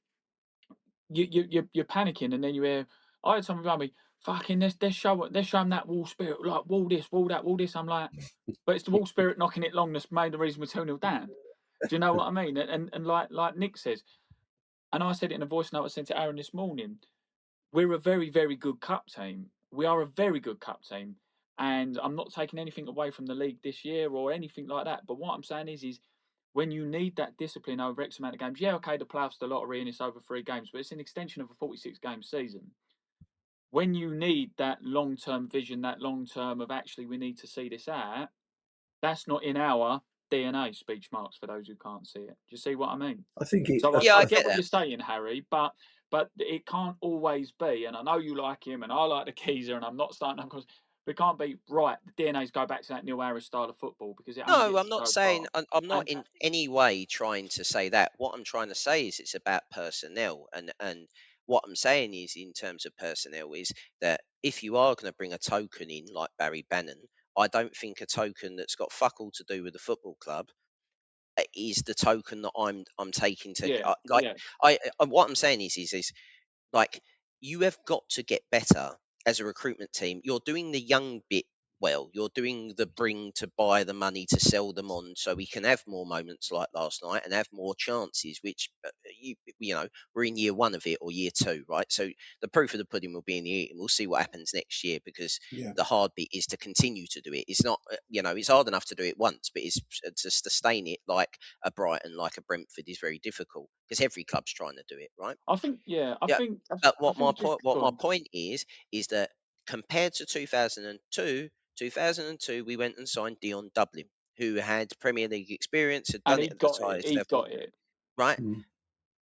you're panicking, and then you hear, I had someone behind me, fucking, they're showing that wall spirit, like wall this, wall that, wall this. I'm like, but it's the wall spirit knocking it long that's made the reason we're 2-0 down. Do you know what I mean? And like Nick says, and I said it in a voice note I sent to Aaron this morning, we're a very, very good cup team. We are a very good cup team. And I'm not taking anything away from the league this year or anything like that. But what I'm saying is when you need that discipline over X amount of games, yeah, okay, the playoffs, the lottery, and it's over 3 games, but it's an extension of a 46-game season. When you need that long-term vision, that long-term of actually we need to see this out, that's not in our DNA, speech marks for those who can't see it. Do you see what I mean? I think it. So Yeah, I I get get what that. you're saying, Harry, but it can't always be. And I know you like him, and I like the Keezer, and I'm not starting up because we can't be right. The DNA's go back to that Neil Harris style of football because it only No, gets I'm you not so saying. far. I'm not And in any way trying to say that. What I'm trying to say is it's about personnel, and what I'm saying is, in terms of personnel, is that if you are going to bring a token in like Barry Bannon, I don't think a token that's got fuck all to do with the football club is the token that I'm taking to yeah, like. yeah, What I'm saying is like, you have got to get better as a recruitment team. You're doing the young bit well. You're doing the bring to buy the money to sell them on, so we can have more moments like last night and have more chances. Which you know, we're in year 1 of it or year 2, right? So the proof of the pudding will be in the eating. We'll see what happens next year, because Yeah. the hard bit is to continue to do it. It's not, it's hard enough to do it once, but it's to sustain it like a Brighton, like a Brentford, is very difficult because every club's trying to do it, right? I think, yeah, Yeah, but I what my think just point, what go my on. point is that compared to 2002, we went and signed Dion Dublin, who had Premier League experience, had And done it at the highest he level, got it. right?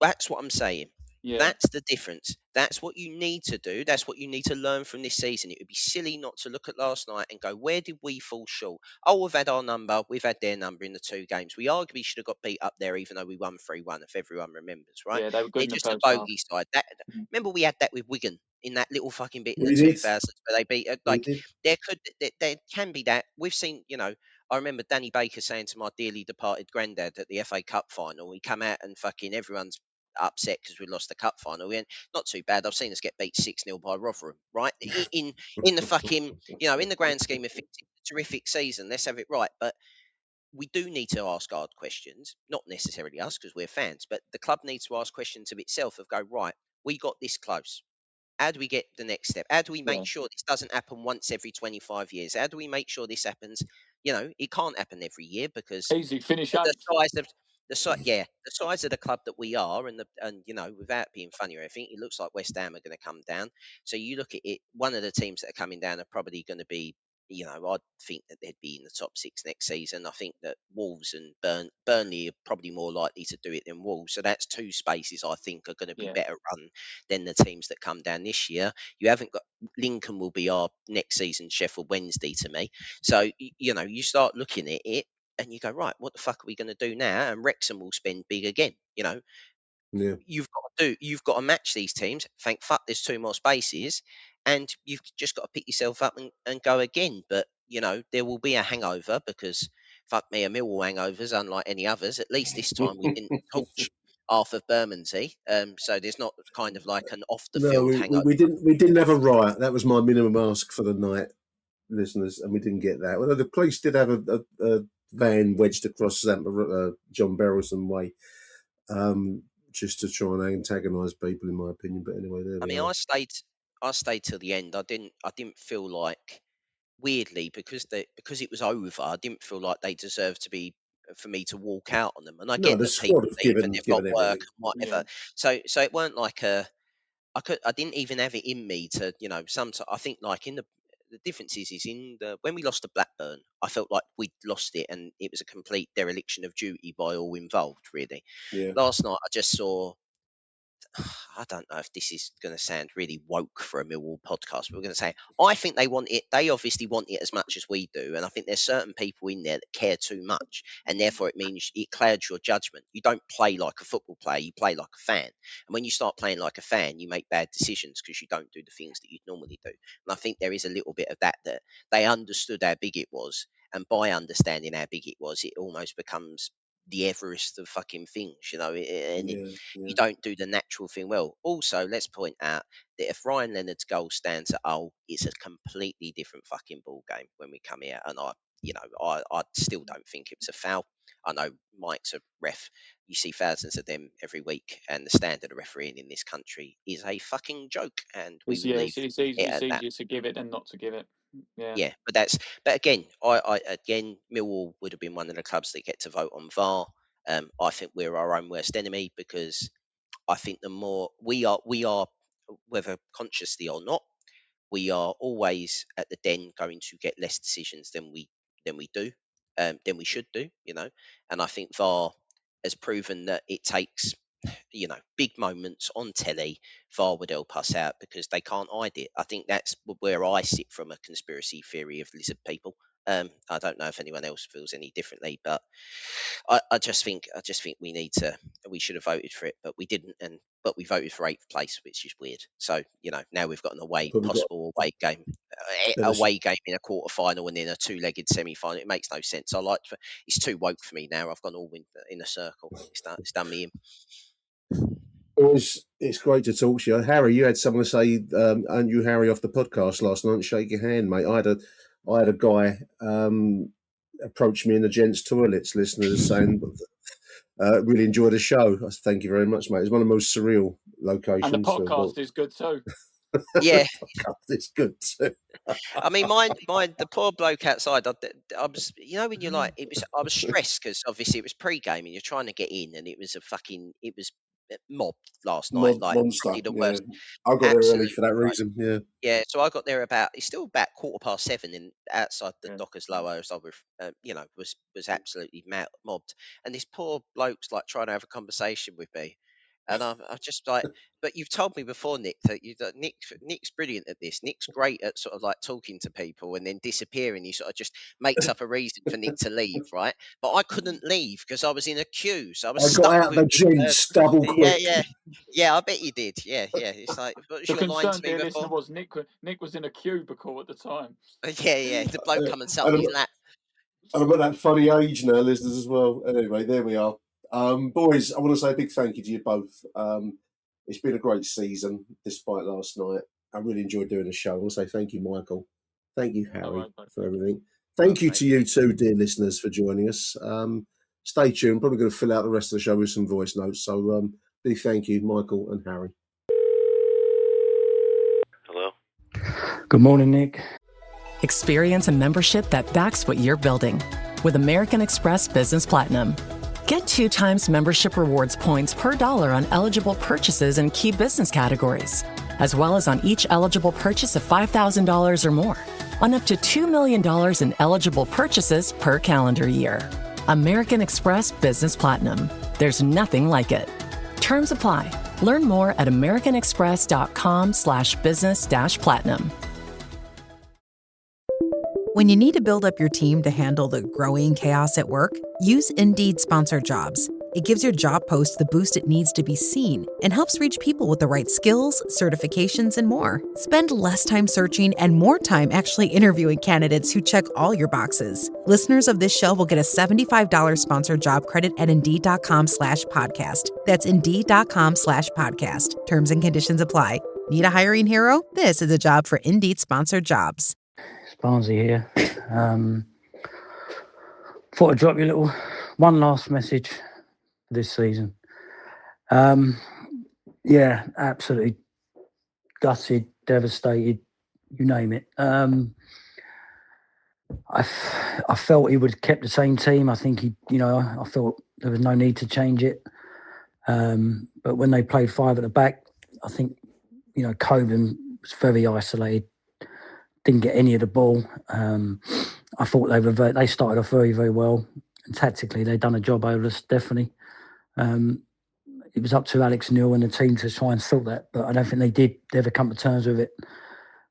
That's what I'm saying. Yeah, That's the difference. That's what you need to do. That's what you need to learn from this season. It would be silly not to look at last night and go, where did we fall short? Oh, we've had our number. We've had their number in the 2 games. We arguably should have got beat up there, even though we won 3-1, if everyone remembers, right? yeah, they were good They're in the just a first half. bogey side. Remember, we had that with Wigan in that little fucking bit in the We did. 2000s where they beat. We Like, did. there can be that. We've seen, I remember Danny Baker saying to my dearly departed granddad at the FA Cup final, he come out and fucking everyone's upset because we lost the cup final. We went, not too bad. I've seen us get beat 6-0 by Rotherham, right? In the fucking, in the grand scheme of things, it's a terrific season. Let's have it right. But we do need to ask hard questions, not necessarily us because we're fans, but the club needs to ask questions of itself of go, right, we got this close. How do we get the next step? How do we make sure this doesn't happen once every 25 years? How do we make sure this happens? It can't happen every year because Easy, finish the eighth. size of the size of the club that we are, and without being funny or anything, it looks like West Ham are going to come down. So you look at it, one of the teams that are coming down are probably going to be, I think that they'd be in the top 6 next season. I think that Wolves and Burnley are probably more likely to do it than Wolves. So that's 2 spaces I think are going to be better run than the teams that come down this year. You haven't got Lincoln will be our next season Sheffield Wednesday to me. So you start looking at it and you go, right, what the fuck are we going to do now? And Wrexham will spend big again. Yeah. You've got to match these teams. Thank fuck there's 2 more spaces, and you've just got to pick yourself up and go again. But there will be a hangover because fuck me, a Millwall hangover's unlike any others. At least this time we didn't torch half of Bermondsey, so there's not kind of like an off the No, field hangover. we didn't have a riot. That was my minimum ask for the night, listeners, and we didn't get that. Although the police did have a van wedged across John Berylson Way, just to try and antagonise people, in my opinion. But anyway, there we are. I stayed till the end. I didn't feel like, weirdly, because it was over, I didn't feel like they deserved to be for me to walk out on them. And I get the that people squad have leave given and they've got work everything. and whatever. So it weren't like I didn't even have it in me to, sometimes I think like in the difference is when we lost to Blackburn, I felt like we'd lost it and it was a complete dereliction of duty by all involved, really. Yeah. Last night I just saw, I don't know if this is going to sound really woke for a Millwall podcast, but we're going to say, I think they want it. They obviously want it as much as we do. And I think there's certain people in there that care too much. And therefore it means it clouds your judgment. You don't play like a football player, you play like a fan. And when you start playing like a fan, you make bad decisions because you don't do the things that you'd normally do. And I think there is a little bit of that they understood how big it was. And by understanding how big it was, it almost becomes the Everest of fucking things, you don't do the natural thing well. Also, let's point out that if Ryan Leonard's goal stands at it's a completely different fucking ball game when we come here. And I still don't think it was a foul. I know Mike's a ref. You see thousands of them every week, and the standard of refereeing in this country is a fucking joke. And we will leave It's it easier at that. to give it than not to give it. Yeah, but again, I Millwall would have been one of the clubs that get to vote on VAR. I think we're our own worst enemy because I think the more we are, whether consciously or not, we are always at the den going to get less decisions than we should do, And I think VAR has proven that it takes, big moments on telly. VAR would help us out because they can't hide it. I think that's where I sit from a conspiracy theory of lizard people. I don't know if anyone else feels any differently, but I just think we should have voted for it, but we didn't, but we voted for 8th place, which is weird. So now we've got an possible away game in a quarter final and then a 2-legged semi final. It makes no sense. It's too woke for me now. I've gone all in a circle. It's done me in. It's great to talk to you, Harry. You had something to say, and you, Harry, off the podcast last night. Shake your hand, mate. I had a guy approach me in the gents' toilets, listeners, saying, really enjoyed the show. I said, thank you very much, mate. It's one of the most surreal locations. And the podcast is good too. Yeah, it's good too. I mean, the poor bloke outside. I was, when you're like, I was stressed because obviously it was pre-game and you're trying to get in, and it was mobbed last night. Monster. The worst. I got there early for that reason. Yeah. Yeah, so I got there it's still about 7:15 in outside the Dockers Lower, as I was absolutely mobbed, and this poor bloke's like trying to have a conversation with me, and I'm just like, but you've told me before, Nick, that Nick's brilliant at this. Nick's great at sort of like talking to people and then disappearing. He sort of just makes up a reason for Nick to leave, right? But I couldn't leave because I was in a queue, so I was stuck got out the gents double quick. Yeah, I bet you did. Yeah. It's like, what was the your line to concern, me dear before? listener, was Nick was in a cubicle at the time. Yeah. The bloke come and sat on his lap. And I'm at that funny age now, listeners, as well. Anyway, there we are. Boys, I want to say a big thank you to you both. It's been a great season, despite last night. I really enjoyed doing the show. I want to say thank you, Michael. Thank you, Harry, for everything. Thank you to you too, dear listeners, for joining us. Stay tuned. Probably going to fill out the rest of the show with some voice notes. So big thank you, Michael and Harry. Hello. Good morning, Nick. Experience a membership that backs what you're building with American Express Business Platinum. Get 2 times membership rewards points per dollar on eligible purchases in key business categories, as well as on each eligible purchase of $5,000 or more, on up to $2 million in eligible purchases per calendar year. American Express Business Platinum. There's nothing like it. Terms apply. Learn more at americanexpress.com/business-platinum. When you need to build up your team to handle the growing chaos at work, use Indeed Sponsored Jobs. It gives your job post the boost it needs to be seen and helps reach people with the right skills, certifications, and more. Spend less time searching and more time actually interviewing candidates who check all your boxes. Listeners of this show will get a $75 sponsored job credit at Indeed.com/podcast. That's Indeed.com/podcast. Terms and conditions apply. Need a hiring hero? This is a job for Indeed Sponsored Jobs. Barnsley here. Thought I'd drop you one last message this season. Yeah, absolutely gutted, devastated, you name it. I felt he would have kept the same team. I think I felt there was no need to change it. But when they played 5 at the back, I think, Coburn was very isolated. Didn't get any of the ball. I thought they started off very, very well. And tactically, they'd done a job over us, definitely. It was up to Alex Neil and the team to try and sort that, but I don't think they did ever come to terms with it.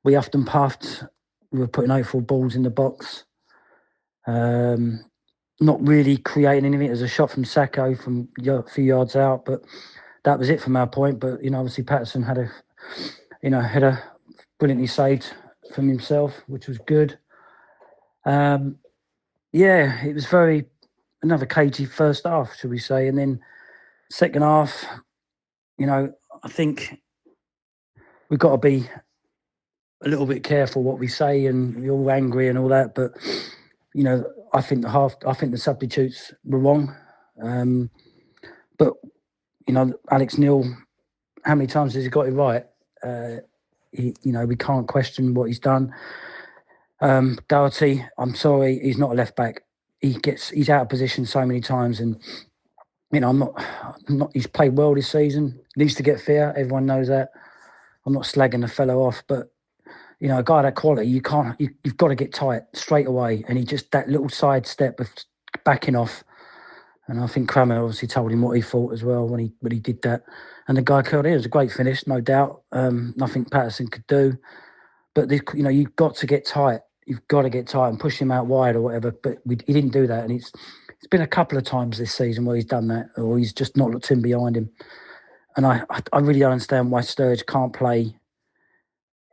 We huffed and puffed. We were putting 8-4 balls in the box. Not really creating anything. It was a shot from Sacco from a few yards out, but that was it from our point. But, obviously Patterson had a brilliantly saved from himself, which was good. It was another cagey first half, shall we say. And then second half, I think we've got to be a little bit careful what we say, and we're all angry and all that. But, I think the substitutes were wrong. But, Alex Neil, how many times has he got it right? We can't question what he's done. Doherty, I'm sorry, he's not a left back. He's out of position so many times, and I'm not. He's played well this season. Needs to get fair. Everyone knows that. I'm not slagging the fellow off, but a guy that quality, you've got to get tight straight away. And he just that little side step of backing off. And I think Cramer obviously told him what he thought as well when he did that. And the guy curled in. It was a great finish, no doubt. Nothing Patterson could do. But you've got to get tight. You've got to get tight and push him out wide or whatever. But he didn't do that. And it's been a couple of times this season where he's done that, or he's just not looked in behind him. And I really don't understand why Sturridge can't play,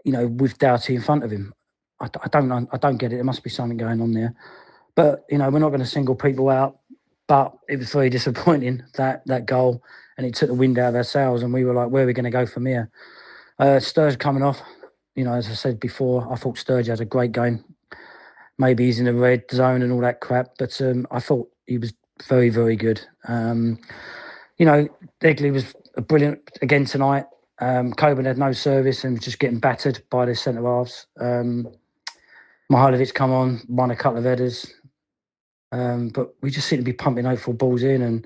with Doughty in front of him. I don't get it. There must be something going on there. But, we're not going to single people out. But it was very disappointing, that goal. And it took the wind out of our sails, and we were like, where are we going to go from here? Sturridge coming off. As I said before, I thought Sturridge had a great game. Maybe he's in the red zone and all that crap, but I thought he was very, very good. Egley was brilliant again tonight. Coburn had no service and was just getting battered by the centre-halves. Mihailovic come on, won a couple of headers. But we just seemed to be pumping 8-4 balls in, and,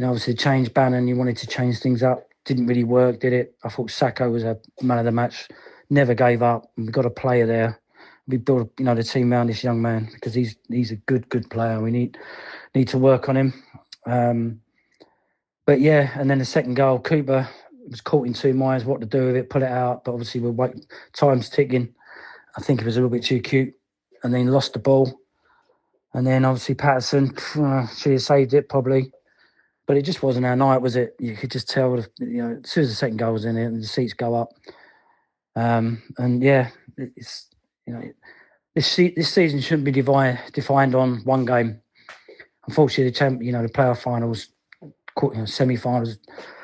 obviously change Bannon, you wanted to change things up. Didn't really work, did it? I thought Sacco was a man of the match. Never gave up. We've got a player there. We built, the team around this young man because he's a good player. We need to work on him. But yeah, and then the second goal, Cooper was caught in 2 minds what to do with it, pull it out. But obviously we're waiting, time's ticking. I think it was a little bit too cute, and then lost the ball. And then obviously Patterson, she had saved it probably, but it just wasn't our night, was it? You could just tell, as soon as the second goal was in it, and the seats go up. And yeah, it's this season shouldn't be defined on one game. Unfortunately, the playoff finals semi-finals,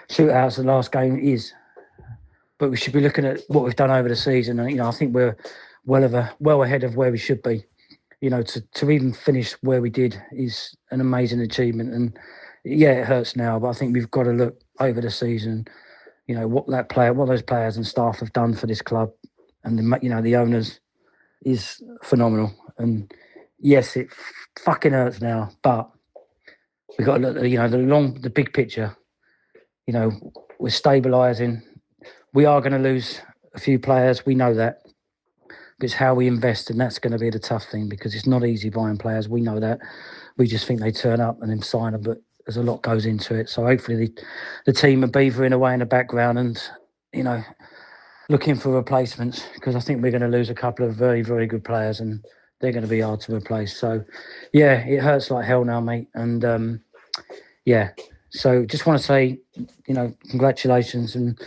shootouts. The last game is, but we should be looking at what we've done over the season, and I think we're well ahead of where we should be. To even finish where we did is an amazing achievement, and it hurts now, but I think we've got to look over the season. What those players and staff have done for this club, and the owners is phenomenal. And yes, it fucking hurts now, but we got to look at the big picture. We're stabilising. We are going to lose a few players. We know that. But it's how we invest, and that's going to be the tough thing, because it's not easy buying players. We know that. We just think they turn up and then sign them, but there's a lot goes into it. So hopefully the team are beavering away in the background and, looking for replacements, because I think we're going to lose a couple of very, very good players, and they're going to be hard to replace. So, it hurts like hell now, mate. And, so just want to say, congratulations, and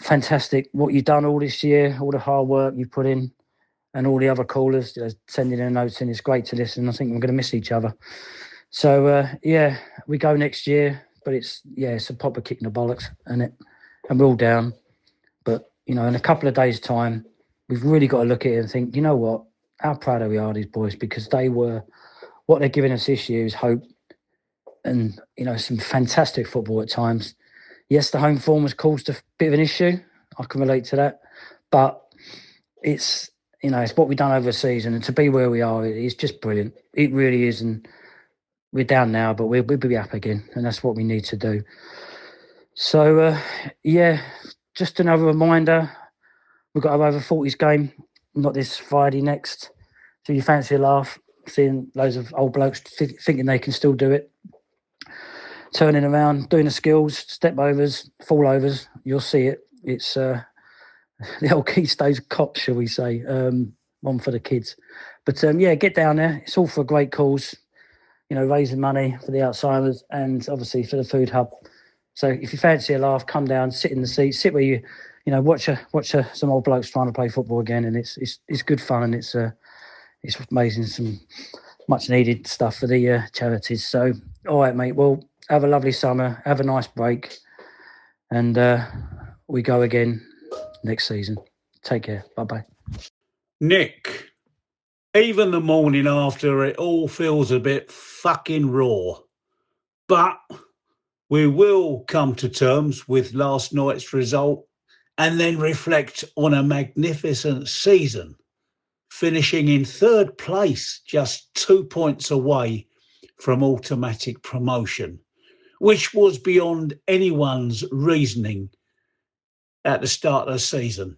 fantastic what you've done all this year, all the hard work you've put in, and all the other callers sending their notes in. It's great to listen. I think we're going to miss each other. So, we go next year, but it's a proper kick in the bollocks, and we're all down. But, in a couple of days' time, we've really got to look at it and think, you know what, how proud we are of these boys, because what they're giving us this year is hope and, some fantastic football at times. Yes, the home form has caused a bit of an issue. I can relate to that. But it's what we've done over the season, and to be where we are, it's just brilliant. It really is. And we're down now, but we'll be up again, and that's what we need to do. So, just another reminder, we've got our over 40s game, not this Friday next. So you fancy a laugh, seeing loads of old blokes thinking they can still do it, turning around, doing the skills, step overs, fall overs, you'll see it. It's the old Keystones Cop, shall we say, one for the kids. But get down there. It's all for a great cause, raising money for the Alzheimer's and obviously for the food hub. So if you fancy a laugh, come down, sit in the seat, sit where you watch some old blokes trying to play football again, and it's good fun, and it's amazing, some much needed stuff for the charities. So all right, mate. Well, have a lovely summer, have a nice break, and we go again next season. Take care. Bye-bye. Nick, even the morning after, it all feels a bit fucking raw. But we will come to terms with last night's result and then reflect on a magnificent season, finishing in third place, just 2 points away from automatic promotion, which was beyond anyone's reasoning at the start of the season.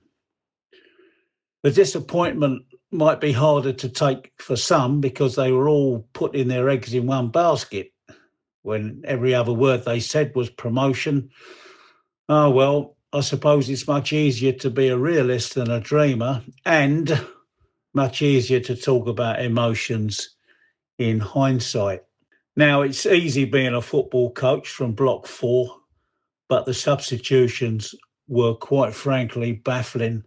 The disappointment might be harder to take for some because they were all putting their eggs in one basket when every other word they said was promotion. Oh, well, I suppose it's much easier to be a realist than a dreamer, and much easier to talk about emotions in hindsight. Now, it's easy being a football coach from Block 4, but the substitutions were quite frankly baffling.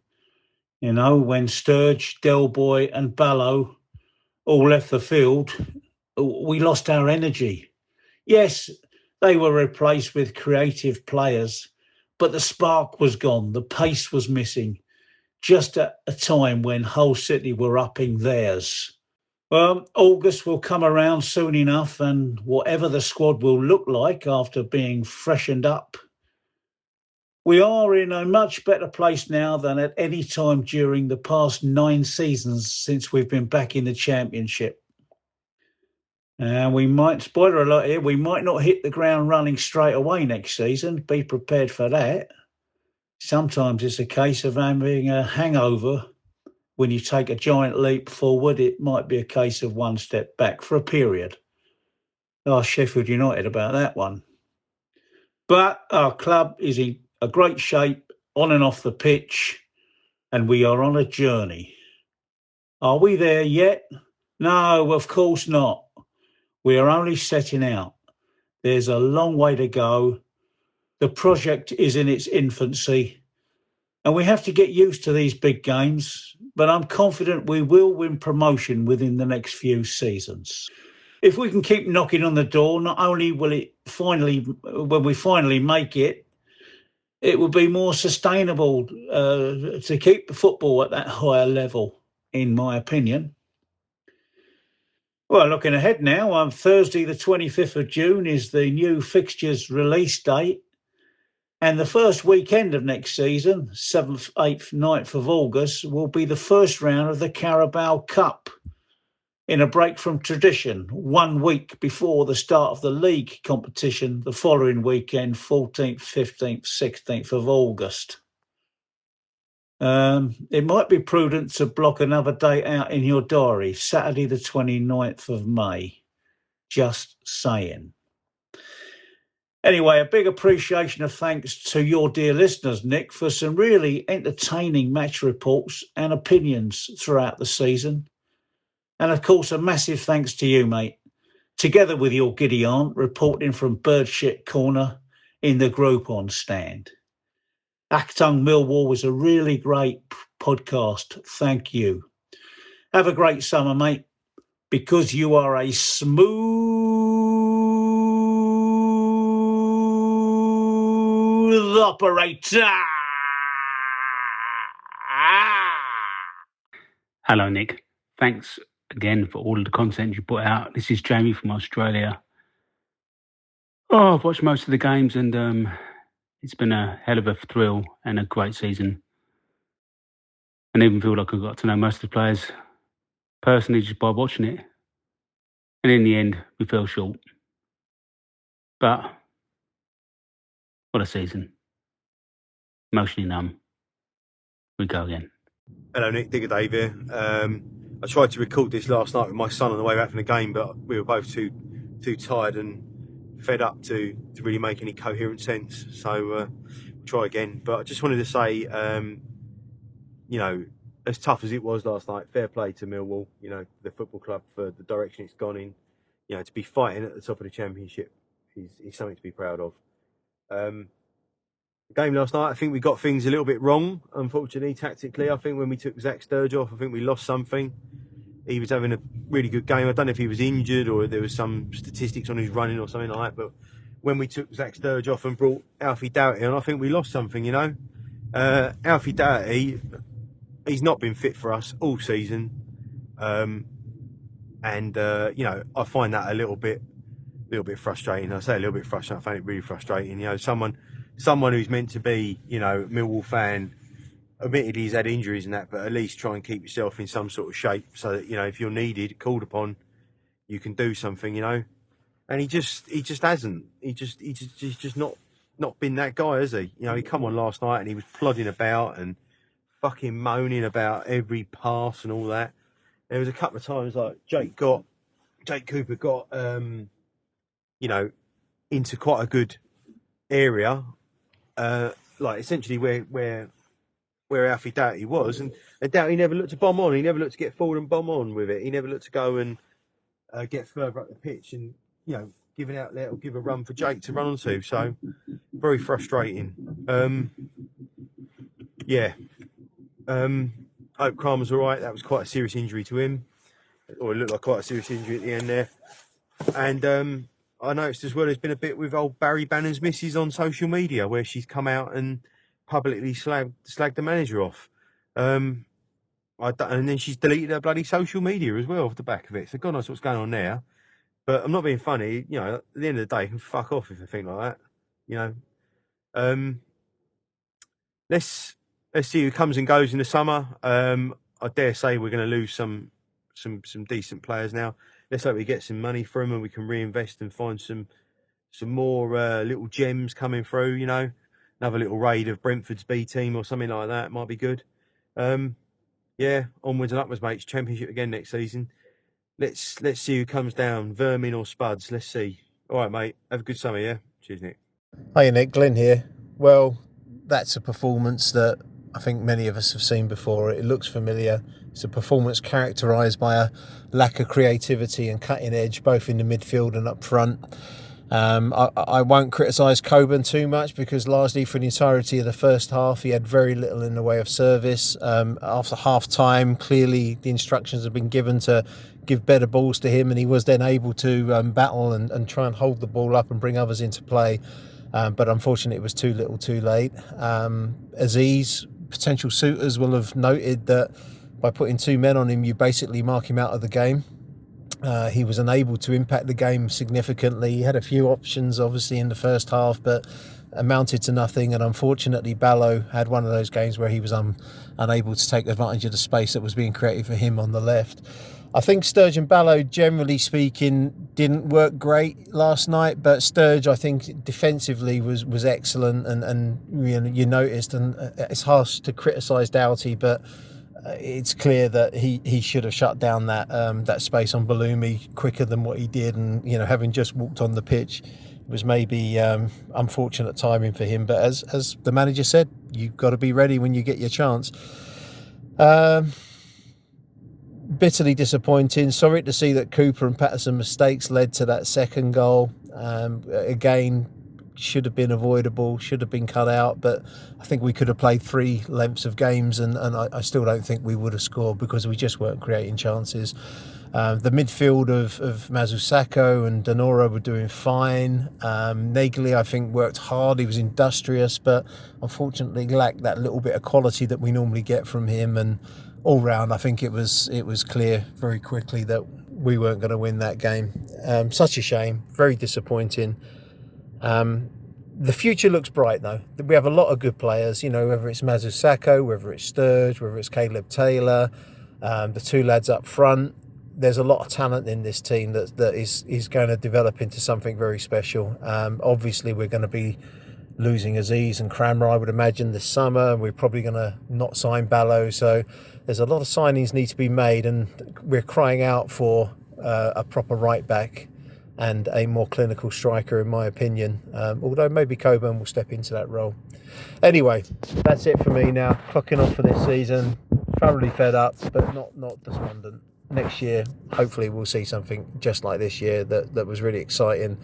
When Sturge, Del Boy and Ballo all left the field, we lost our energy. Yes, they were replaced with creative players, but the spark was gone, the pace was missing, just at a time when Hull City were upping theirs. Well, August will come around soon enough, and whatever the squad will look like after being freshened up, we are in a much better place now than at any time during the past 9 seasons since we've been back in the Championship. And we might, spoiler alert here, we might not hit the ground running straight away next season. Be prepared for that. Sometimes it's a case of having a hangover. When you take a giant leap forward, it might be a case of one step back for a period. Ask Sheffield United about that one. But our club is in a great shape on and off the pitch, and we are on a journey. Are we there yet? No, of course not. We are only setting out. There's a long way to go. The project is in its infancy, and we have to get used to these big games, but I'm confident we will win promotion within the next few seasons. if we can keep knocking on the door, not only will it finally, when we finally make it, it will be more sustainable to keep the football at that higher level, in my opinion. Well, looking ahead now, on Thursday the 25th of June is the new fixtures release date. And the first weekend of next season, 7th, 8th, 9th of August, will be the first round of the Carabao Cup, in a break from tradition, 1 week before the start of the league competition the following weekend, 14th, 15th, 16th of August. It might be prudent to block another date out in your diary, Saturday the 29th of May. Just saying. Anyway, a big appreciation of thanks to your dear listeners, Nick, for some really entertaining match reports and opinions throughout the season. And of course, a massive thanks to you, mate, together with your giddy aunt, reporting from Birdshit Corner in the Groupon stand. Achtung Millwall was a really great podcast. Thank you. Have a great summer, mate, because you are a smooth operator. Hello, Nick. Thanks again for all of the content you put out. This is Jamie from Australia. I've watched most of the games and it's been a hell of a thrill and a great season. And even feel like I got to know most of the players personally just by watching it. And in the end, we fell short. But what a season. Emotionally numb. We go again. Hello, Nick. Digger Dave here. I tried to record this last night with my son on the way back from the game, but we were both too tired and fed up to really make any coherent sense. So we'll try again. But I just wanted to say, as tough as it was last night, fair play to Millwall, the football club, for the direction it's gone in. To be fighting at the top of the Championship is something to be proud of. The game last night, I think we got things a little bit wrong, unfortunately, tactically. I think when we took Zach Sturge off, I think we lost something. He was having a really good game. I don't know if he was injured or there was some statistics on his running or something like that, but when we took Zach Sturge off and brought Alfie Doughty on, I think we lost something, Alfie Doughty, he's not been fit for us all season. I find that a little bit frustrating. I say a little bit frustrating. I find it really frustrating. Someone who's meant to be, Millwall fan, admittedly he's had injuries and that, but at least try and keep yourself in some sort of shape so that, if you're needed, called upon, you can do something, And he just hasn't. He's just not been that guy, has he? He come on last night and he was plodding about and fucking moaning about every pass and all that. There was a couple of times like Jake Cooper got into quite a good area, like essentially where Alfie Doughty was, and Doughty never looked to bomb on. He never looked to get forward and bomb on with it. He never looked to go and get further up the pitch and give it out there or give a run for Jake to run onto. So very frustrating. I hope Kramer's all right. That was quite a serious injury to him, or it looked like quite a serious injury at the end there. And I noticed as well there's been a bit with old Barry Bannon's missus on social media where she's come out and publicly slagged the manager off. And then she's deleted her bloody social media as well off the back of it. So God knows what's going on there. But I'm not being funny. At the end of the day, you can fuck off if you think like that. Let's see who comes and goes in the summer. I dare say we're going to lose some decent players now. Let's hope we get some money for them and we can reinvest and find some more little gems coming through. Another little raid of Brentford's B team or something like that might be good. Onwards and upwards, mates. Championship again next season. Let's see who comes down, Vermin or Spuds. Let's see. All right, mate. Have a good summer, yeah? Cheers, Nick. Hiya, Nick. Glenn here. Well, that's a performance that I think many of us have seen before. It looks familiar. It's a performance characterised by a lack of creativity and cutting edge, both in the midfield and up front. I won't criticise Coburn too much because largely for the entirety of the first half he had very little in the way of service. After half time, clearly the instructions have been given to give better balls to him, and he was then able to battle and try and hold the ball up and bring others into play. But unfortunately it was too little too late. Aziz, potential suitors will have noted that by putting 2 men on him you basically mark him out of the game. He was unable to impact the game significantly. He had a few options obviously in the first half, but amounted to nothing, and unfortunately Ballo had one of those games where he was unable to take advantage of the space that was being created for him on the left. I think Sturge and Ballo, generally speaking, didn't work great last night, but Sturge, I think, defensively was excellent, and you noticed, and it's harsh to criticise Doughty, but it's clear that he should have shut down that space on Bellumi quicker than what he did, and having just walked on the pitch was maybe unfortunate timing for him. But as the manager said, you've got to be ready when you get your chance. Bitterly disappointing. Sorry to see that Cooper and Patterson mistakes led to that second goal. Again, should have been avoidable, should have been cut out, but I think we could have played 3 lengths of games and I still don't think we would have scored because we just weren't creating chances. The midfield of Mazusako and Donora were doing fine. Nagley, I think, worked hard. He was industrious, but unfortunately lacked that little bit of quality that we normally get from him. And all round, I think it was clear very quickly that we weren't going to win that game. Such a shame. Very disappointing. The future looks bright though. We have a lot of good players, whether it's Mazusako, whether it's Sturge, whether it's Caleb Taylor, the 2 lads up front. There's a lot of talent in this team that is going to develop into something very special. Obviously, we're going to be losing Aziz and Cranmer, I would imagine, this summer. We're probably going to not sign Ballo. So there's a lot of signings need to be made, and we're crying out for a proper right back and a more clinical striker, in my opinion. Although maybe Coburn will step into that role. Anyway, that's it for me now. Clocking off for this season. Thoroughly fed up, but not despondent. Next year, hopefully we'll see something just like this year that was really exciting.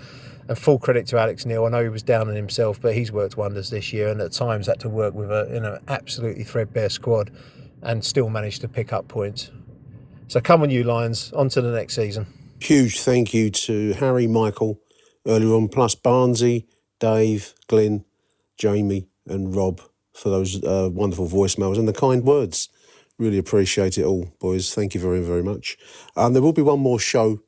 And full credit to Alex Neil. I know he was down on himself, but he's worked wonders this year, and at times had to work with an absolutely threadbare squad and still managed to pick up points. So come on you Lions, on to the next season. Huge thank you to Harry, Michael, earlier on, plus Barnsey, Dave, Glyn, Jamie and Rob for those wonderful voicemails and the kind words. Really appreciate it all, boys. Thank you very, very much. There will be one more show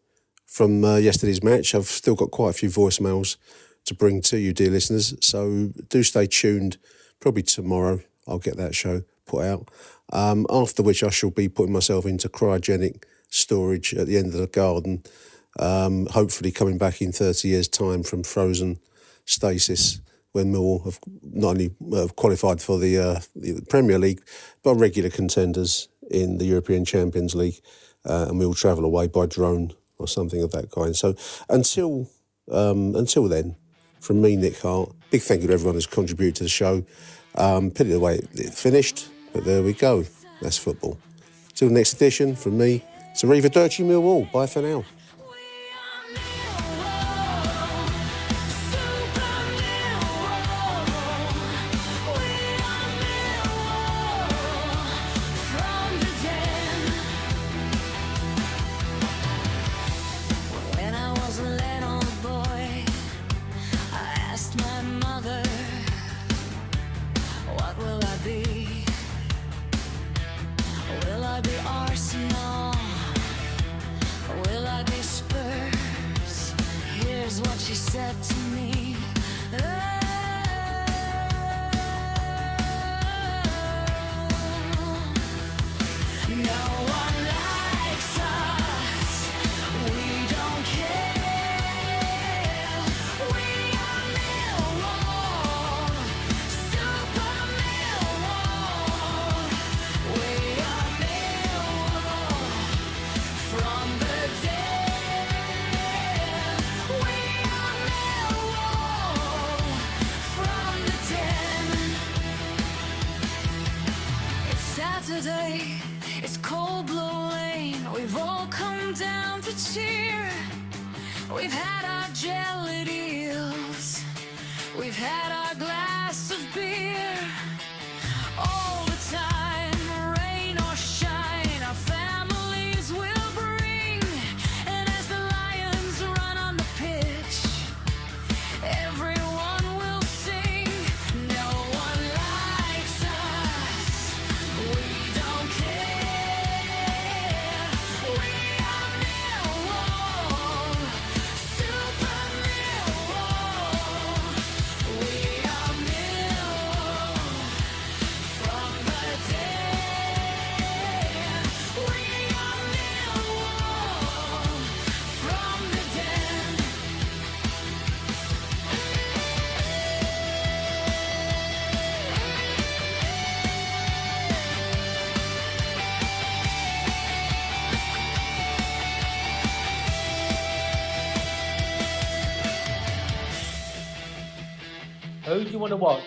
from yesterday's match. I've still got quite a few voicemails to bring to you, dear listeners, so do stay tuned. Probably tomorrow I'll get that show put out, after which I shall be putting myself into cryogenic storage at the end of the garden, hopefully coming back in 30 years' time from frozen stasis when Millwall have not only qualified for the Premier League, but regular contenders in the European Champions League, and we'll travel away by drone or something of that kind. So until then, from me, Nick Hart, big thank you to everyone who's contributed to the show. Pity the way it finished, but there we go. That's football. Till the next edition, from me, it's Arrivederci Millwall. Bye for now. It's cold blue lane, we've all come down to cheer. We've had our jelly deals, we've had our glass of beer. All the time, rain or shine, our families will bring. And as the Lions run on the pitch, everyone will sing. No one likes us, we don't care. We are Millwall, Super Millwall. We are Millwall from the dead. We are Millwall from the dead. Who do you want to watch?